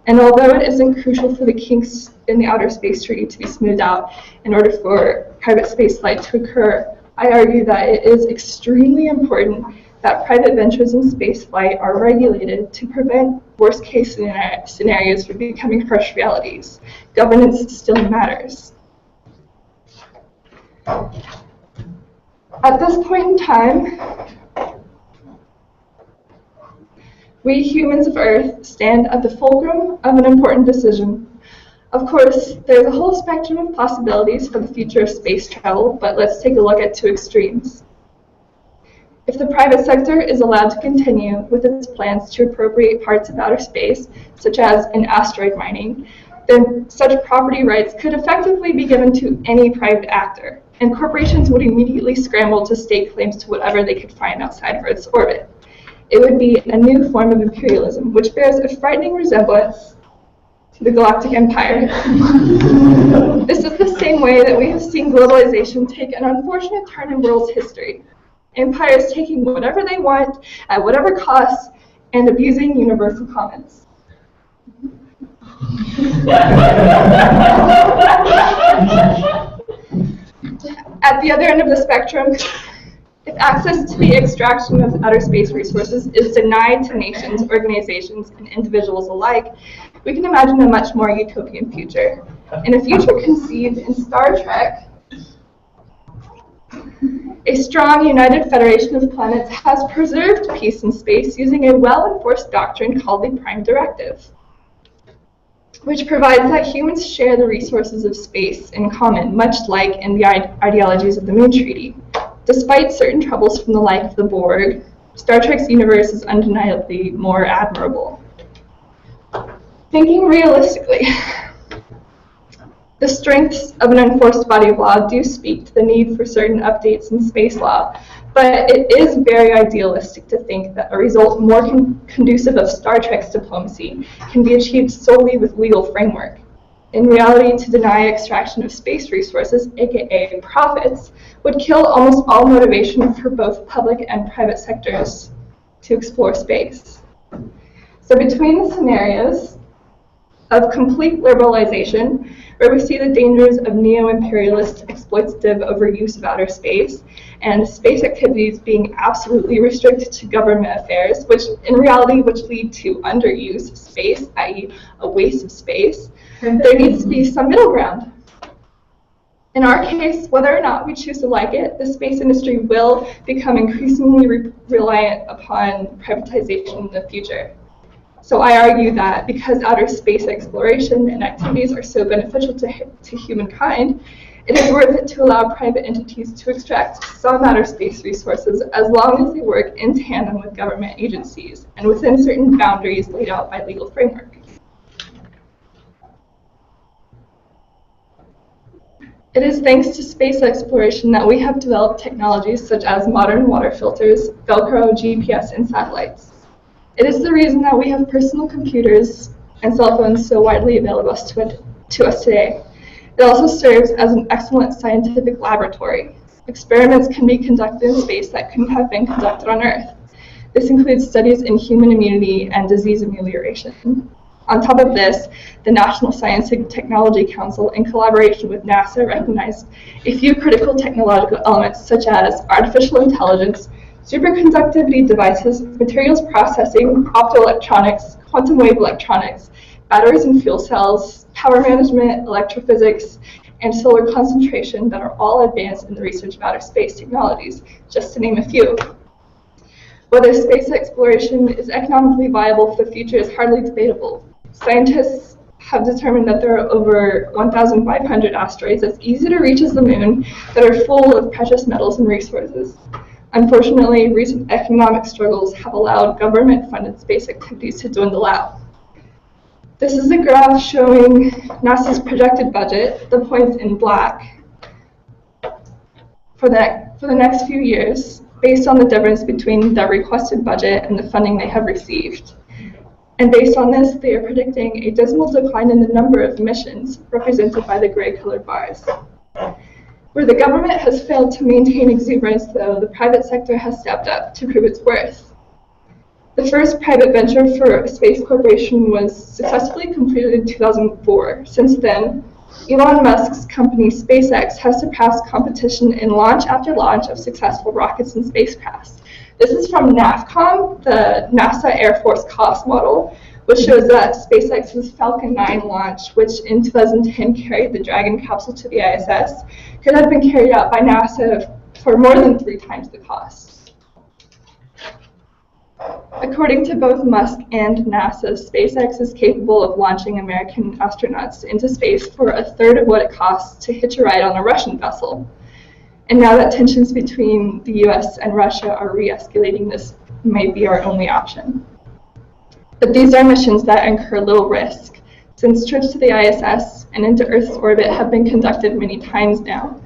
And although it isn't crucial for the kinks in the Outer Space Treaty to be smoothed out in order for private spaceflight to occur, I argue that it is extremely important that private ventures in spaceflight are regulated to prevent worst-case scenarios from becoming harsh realities. Governance still matters. At this point in time, we humans of Earth stand at the fulcrum of an important decision. Of course, there's a whole spectrum of possibilities for the future of space travel, but let's take a look at two extremes. If the private sector is allowed to continue with its plans to appropriate parts of outer space, such as in asteroid mining, then such property rights could effectively be given to any private actor, and corporations would immediately scramble to stake claims to whatever they could find outside of Earth's orbit. It would be a new form of imperialism, which bears a frightening resemblance to the Galactic Empire. This is the same way that we have seen globalization take an unfortunate turn in world's history. Empires taking whatever they want, at whatever cost, and abusing universal commons. At the other end of the spectrum, if access to the extraction of outer space resources is denied to nations, organizations, and individuals alike, we can imagine a much more utopian future. In a future conceived in Star Trek, a strong, united federation of planets has preserved peace in space using a well-enforced doctrine called the Prime Directive, which provides that humans share the resources of space in common, much like in the ideologies of the Moon Treaty. Despite certain troubles from the life of the Borg, Star Trek's universe is undeniably more admirable. Thinking realistically, the strengths of an enforced body of law do speak to the need for certain updates in space law, but it is very idealistic to think that a result more conducive of Star Trek's diplomacy can be achieved solely with legal framework. In reality, to deny extraction of space resources, aka profits, would kill almost all motivation for both public and private sectors to explore space. So between the scenarios of complete liberalization, where we see the dangers of neo-imperialist exploitative overuse of outer space, and space activities being absolutely restricted to government affairs, which in reality lead to underuse of space, i.e. a waste of space, there needs to be some middle ground. In our case, whether or not we choose to like it, the space industry will become increasingly reliant upon privatization in the future. So I argue that because outer space exploration and activities are so beneficial to humankind, it is worth it to allow private entities to extract some outer space resources as long as they work in tandem with government agencies and within certain boundaries laid out by legal framework. It is thanks to space exploration that we have developed technologies such as modern water filters, Velcro, GPS, and satellites. It is the reason that we have personal computers and cell phones so widely available to us today. It also serves as an excellent scientific laboratory. Experiments can be conducted in space that couldn't have been conducted on Earth. This includes studies in human immunity and disease amelioration. On top of this, the National Science and Technology Council, in collaboration with NASA, recognized a few critical technological elements such as artificial intelligence, superconductivity devices, materials processing, optoelectronics, quantum wave electronics, batteries and fuel cells, power management, electrophysics, and solar concentration that are all advanced in the research of outer space technologies, just to name a few. Whether space exploration is economically viable for the future is hardly debatable. Scientists have determined that there are over 1,500 asteroids as easy to reach as the moon that are full of precious metals and resources. Unfortunately, recent economic struggles have allowed government-funded space activities to dwindle out. This is a graph showing NASA's projected budget, the points in black, for the next few years, based on the difference between their requested budget and the funding they have received. And based on this, they are predicting a dismal decline in the number of missions, represented by the gray-colored bars. Where the government has failed to maintain exuberance, though, the private sector has stepped up to prove its worth. The first private venture for a space corporation was successfully completed in 2004. Since then, Elon Musk's company SpaceX has surpassed competition in launch after launch of successful rockets and spacecraft. This is from NAVCOM, the NASA Air Force cost model, which shows that SpaceX's Falcon 9 launch, which in 2010 carried the Dragon capsule to the ISS, could have been carried out by NASA for more than 3 times the cost. According to both Musk and NASA, SpaceX is capable of launching American astronauts into space for a third of what it costs to hitch a ride on a Russian vessel. And now that tensions between the US and Russia are re-escalating, this may be our only option. But these are missions that incur little risk, since trips to the ISS and into Earth's orbit have been conducted many times now.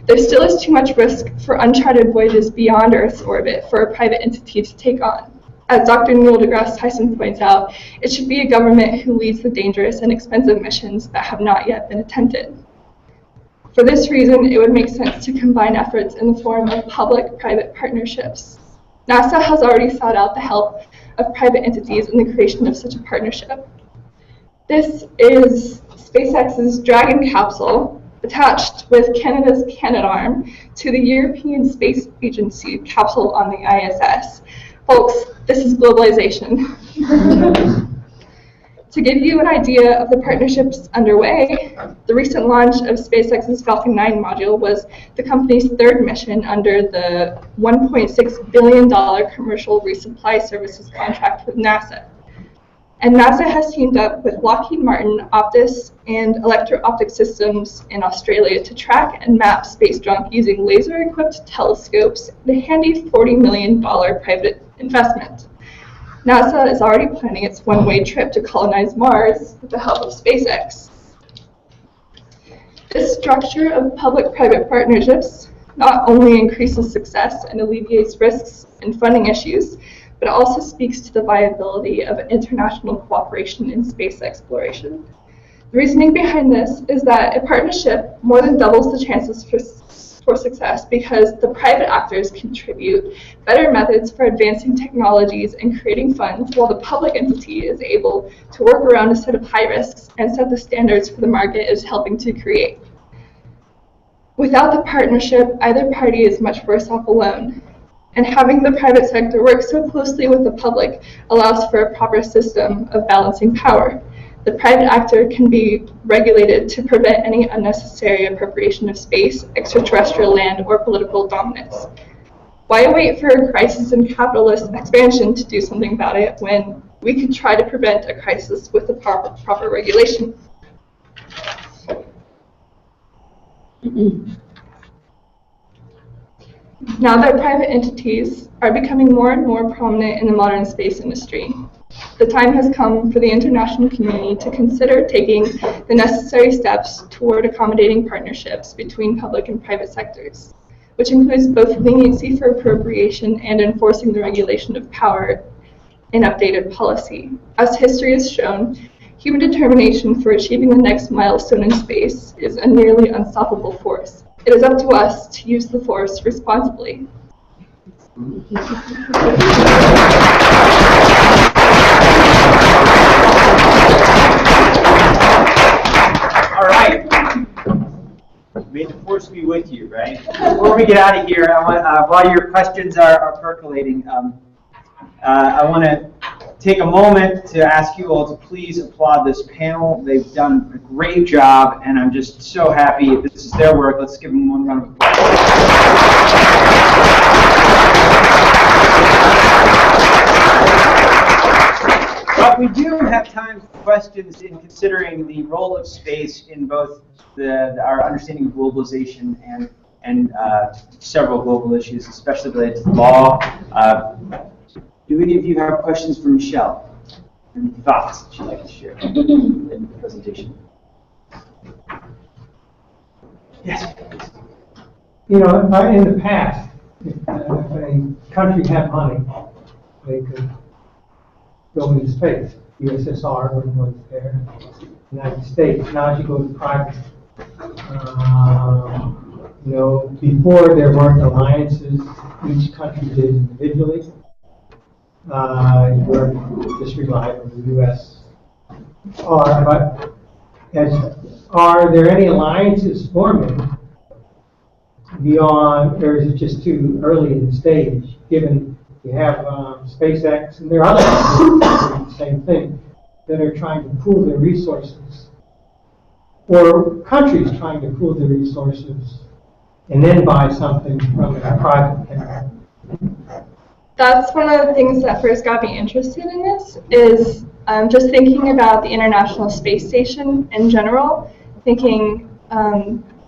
There still is too much risk for uncharted voyages beyond Earth's orbit for a private entity to take on. As Dr. Neil deGrasse Tyson points out, it should be a government who leads the dangerous and expensive missions that have not yet been attempted. For this reason, it would make sense to combine efforts in the form of public-private partnerships. NASA has already sought out the help of private entities in the creation of such a partnership. This is SpaceX's Dragon capsule, attached with Canada's Canadarm to the European Space Agency capsule on the ISS. Folks, this is globalization. To give you an idea of the partnerships underway, the recent launch of SpaceX's Falcon 9 module was the company's 3rd mission under the $1.6 billion commercial resupply services contract with NASA. And NASA has teamed up with Lockheed Martin, Optus, and Electro-Optic Systems in Australia to track and map space junk using laser-equipped telescopes and a handy $40 million private investment. NASA is already planning its one-way trip to colonize Mars with the help of SpaceX. This structure of public-private partnerships not only increases success and alleviates risks and funding issues, but it also speaks to the viability of international cooperation in space exploration. The reasoning behind this is that a partnership more than doubles the chances for success because the private actors contribute better methods for advancing technologies and creating funds, while the public entity is able to work around a set of high risks and set the standards for the market is helping to create. Without the partnership, either party is much worse off alone. And having the private sector work so closely with the public allows for a proper system of balancing power. The private actor can be regulated to prevent any unnecessary appropriation of space, extraterrestrial land, or political dominance. Why wait for a crisis in capitalist expansion to do something about it when we could try to prevent a crisis with the proper regulation? Now that private entities are becoming more and more prominent in the modern space industry, the time has come for the international community to consider taking the necessary steps toward accommodating partnerships between public and private sectors, which includes both leniency for appropriation and enforcing the regulation of power in updated policy. As history has shown, human determination for achieving the next milestone in space is a nearly unstoppable force. It is up to us to use the force responsibly. All right. May the force be with you, right? Before we get out of here, I want, while your questions are percolating, I want to take a moment to ask you all to please applaud this panel. They've done a great job, and I'm just so happy. This is their work. Let's give them one round of applause. But we do have time for questions in considering the role of space in both our understanding of globalization and several global issues, especially related to law. Do any of you have questions for Michelle? Any thoughts that you'd like to share in the presentation? Yes. You know, in the past, if a country had money, they could go into space. USSR was there, United States. Now as you go to private, you know, before there weren't alliances, each country did individually. You just relied on the U.S. But are there any alliances forming beyond, or is it just too early in the stage, given you have SpaceX and there are other companies doing the same thing that are trying to pool their resources, or countries trying to pool their resources and then buy something from a private company? That's one of the things that first got me interested in this, is just thinking about the International Space Station in general, thinking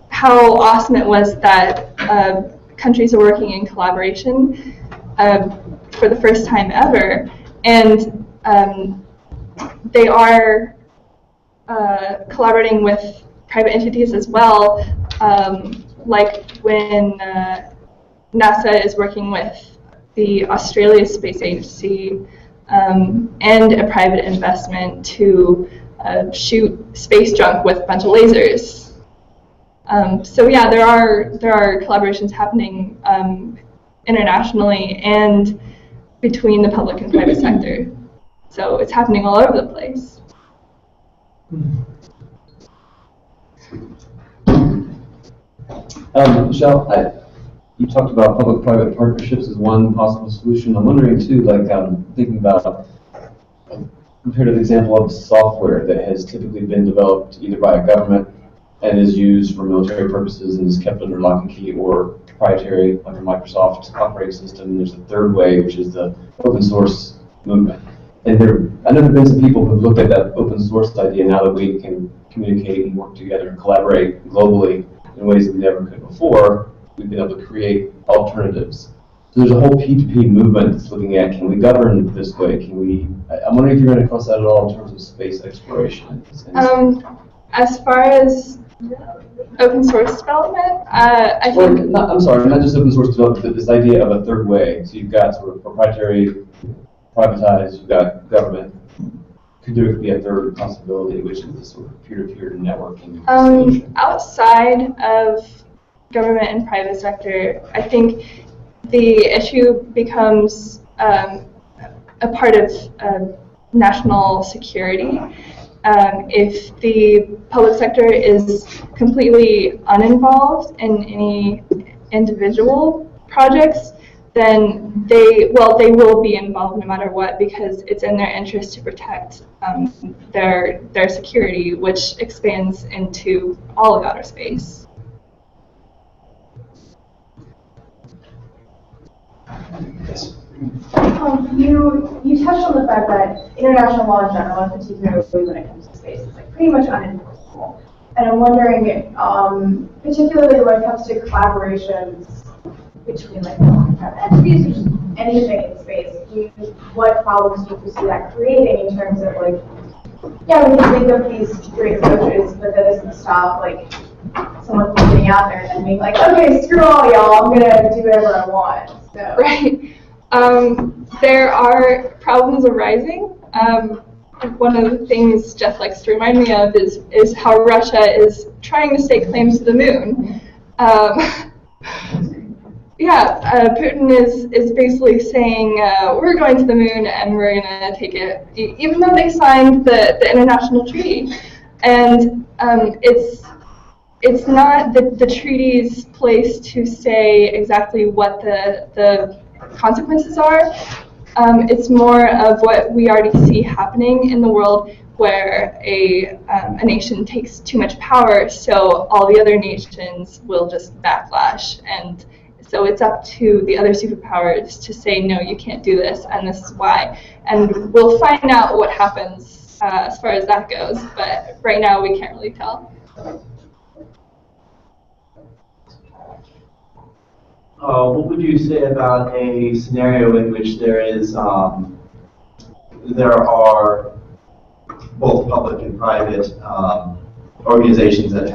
how awesome it was that countries are working in collaboration for the first time ever, and they are collaborating with private entities as well, like when NASA is working with the Australia Space Agency and a private investment to shoot space junk with a bunch of lasers. So yeah, there are collaborations happening internationally and between the public and private sector. So it's happening all over the place. Michelle, you talked about public-private partnerships as one possible solution. I'm wondering too, like thinking about a comparative example of software that has typically been developed either by a government and is used for military purposes and is kept under lock and key, or proprietary, like a Microsoft operating system. And there's a third way, which is the open source movement. And I know there have been some people who've looked at that open source idea now that we can communicate and work together and collaborate globally in ways that we never could before. We've been able to create alternatives. So there's a whole P2P movement that's looking at, can we govern this way? Can we? I'm wondering if you're going to cross that at all in terms of space exploration. As far as open source development, I think. I'm sorry, not just open source development, but this idea of a third way. So you've got sort of proprietary, privatized, you've got government. Could there be a third possibility, which is this sort of peer-to-peer networking solution? Outside of government and private sector, I think the issue becomes a part of national security. If the public sector is completely uninvolved in any individual projects, then they will be involved no matter what, because it's in their interest to protect their security, which expands into all of outer space. You touched on the fact that international law in general, and particularly when it comes to space, is like pretty much unenforceable. And I'm wondering, particularly when it comes to collaborations between like private entities, or just anything in space, what problems do you foresee that creating in terms of like, yeah, we can think of these great approaches, but that doesn't stop like someone from getting out there and then being like, okay, screw all y'all, I'm gonna do whatever I want. So. Right. There are problems arising. One of the things Jeff likes to remind me of is how Russia is trying to stake claim to the moon. Putin is basically saying we're going to the moon and we're going to take it, even though they signed the international treaty. And it's not the treaty's place to say exactly what the consequences are. It's more of what we already see happening in the world, where a nation takes too much power, so all the other nations will just backlash. And so it's up to the other superpowers to say, no, you can't do this, and this is why. And we'll find out what happens as far as that goes, but right now we can't really tell. What would you say about a scenario in which there are both public and private organizations that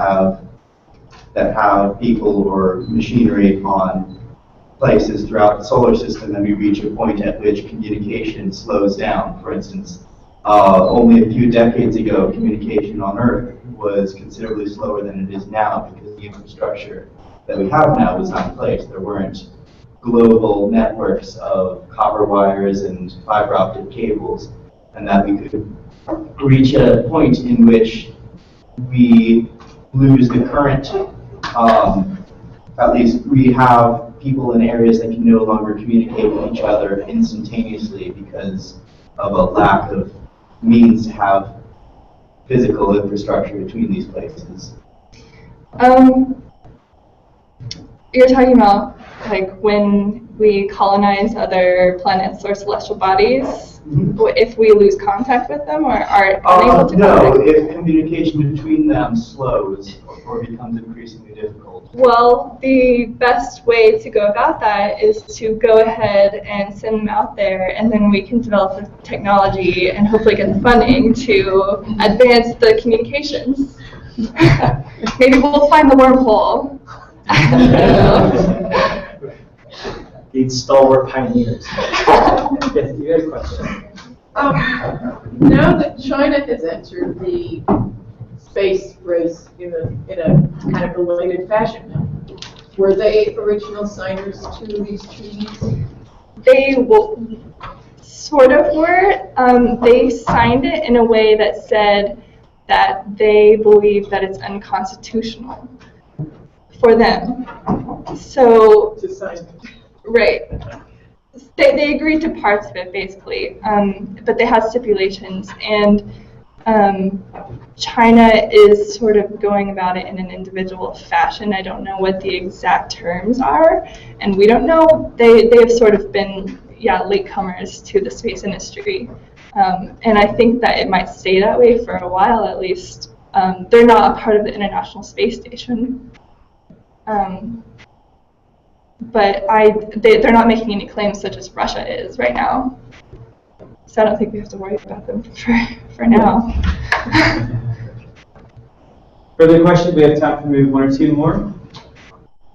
have people or machinery on places throughout the solar system, and we reach a point at which communication slows down? For instance, only a few decades ago, communication on Earth was considerably slower than it is now because the infrastructure that we have now was not in place. There weren't global networks of copper wires and fiber optic cables, and that we could reach a point in which we lose the current. At least we have people in areas that can no longer communicate with each other instantaneously because of a lack of means to have physical infrastructure between these places. You're talking about like when we colonize other planets or celestial bodies, if we lose contact with them or are unable to No, if communication between them slows or becomes increasingly difficult. Well, the best way to go about that is to go ahead and send them out there, and then we can develop the technology and hopefully get the funding to advance the communications. Maybe we'll find the wormhole. These stalwart pioneers. Yes, you had a question. Now that China has entered the space race in a kind of related fashion, were they original signers to these treaties? They sort of were. They signed it in a way that said that they believe that it's unconstitutional for them. So, right. They agreed to parts of it, basically, but they had stipulations, and China is sort of going about it in an individual fashion. I don't know what the exact terms are, and we don't know. They have sort of been, latecomers to the space industry, and I think that it might stay that way for a while at least. They're not a part of the International Space Station. But they're not making any claims such as Russia is right now. So I don't think we have to worry about them for now. Further questions? We have time for maybe one or two more.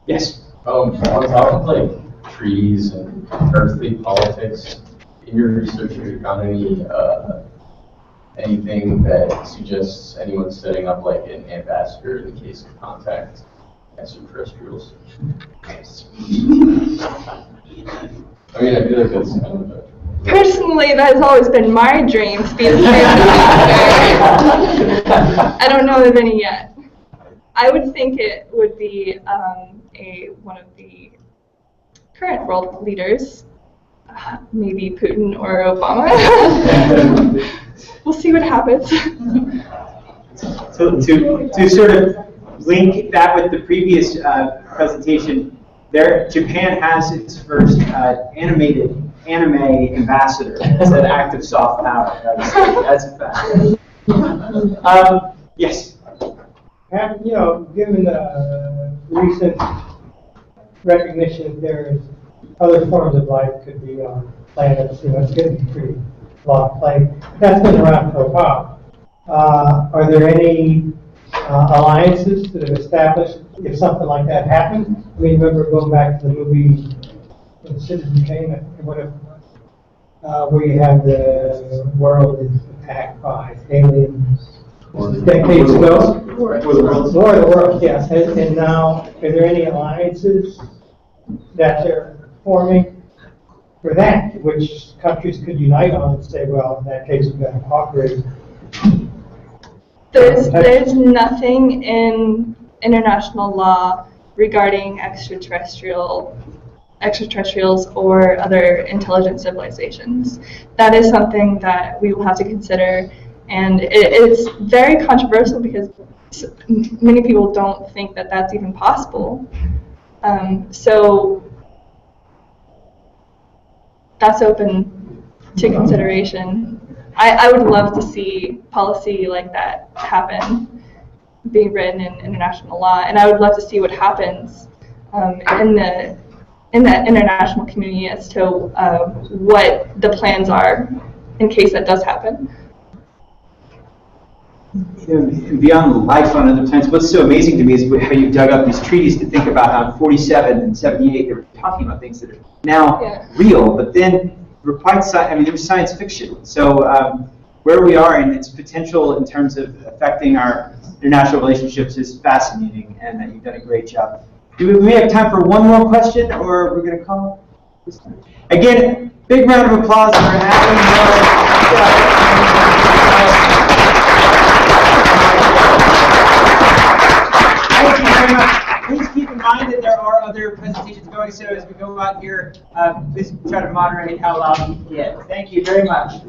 Yes. On top of like trees and earthly politics, in your research, have you found anything that suggests anyone setting up like an ambassador in the case of contact extraterrestrials? I mean, I feel like that's kind of a... Personally, that has always been my dream, to be the I don't know of any yet. I would think it would be one of the current world leaders, maybe Putin or Obama. We'll see what happens. So to sort of link that with the previous presentation, Japan has its first anime ambassador. It's an act of soft power. That's a fact. Yes. Have, given the recent recognition that there's other forms of life, could be planets, it's getting pretty long play. That's been around for a while. Are there any alliances that have established if something like that happens? I mean, remember going back to the movie Citizen Kane, whatever, where you have the world is attacked by aliens decades ago. War of the Worlds, yes. And now, are there any alliances that they're forming for that, which countries could unite on and say, well, in that case, we've got to cooperate? There's nothing in international law regarding extraterrestrials or other intelligent civilizations. That is something that we will have to consider, and it's very controversial because many people don't think that that's even possible. So that's open to consideration. I would love to see policy like that happen, being written in international law, and I would love to see what happens in the international community as to what the plans are in case that does happen. Beyond life on other planets, what's so amazing to me is how you dug up these treaties to think about how in 47 and 78 they were talking about things that are now real, but then we're quite, there's science fiction. So where we are and its potential in terms of affecting our international relationships is fascinating, and you've done a great job. Do we have time for one more question, or we're going to call this time? Again, big round of applause for having Thank you very much. Please keep in mind that there are other presentations going, so as we go out here, please try to moderate how loud you can get. Thank you very much.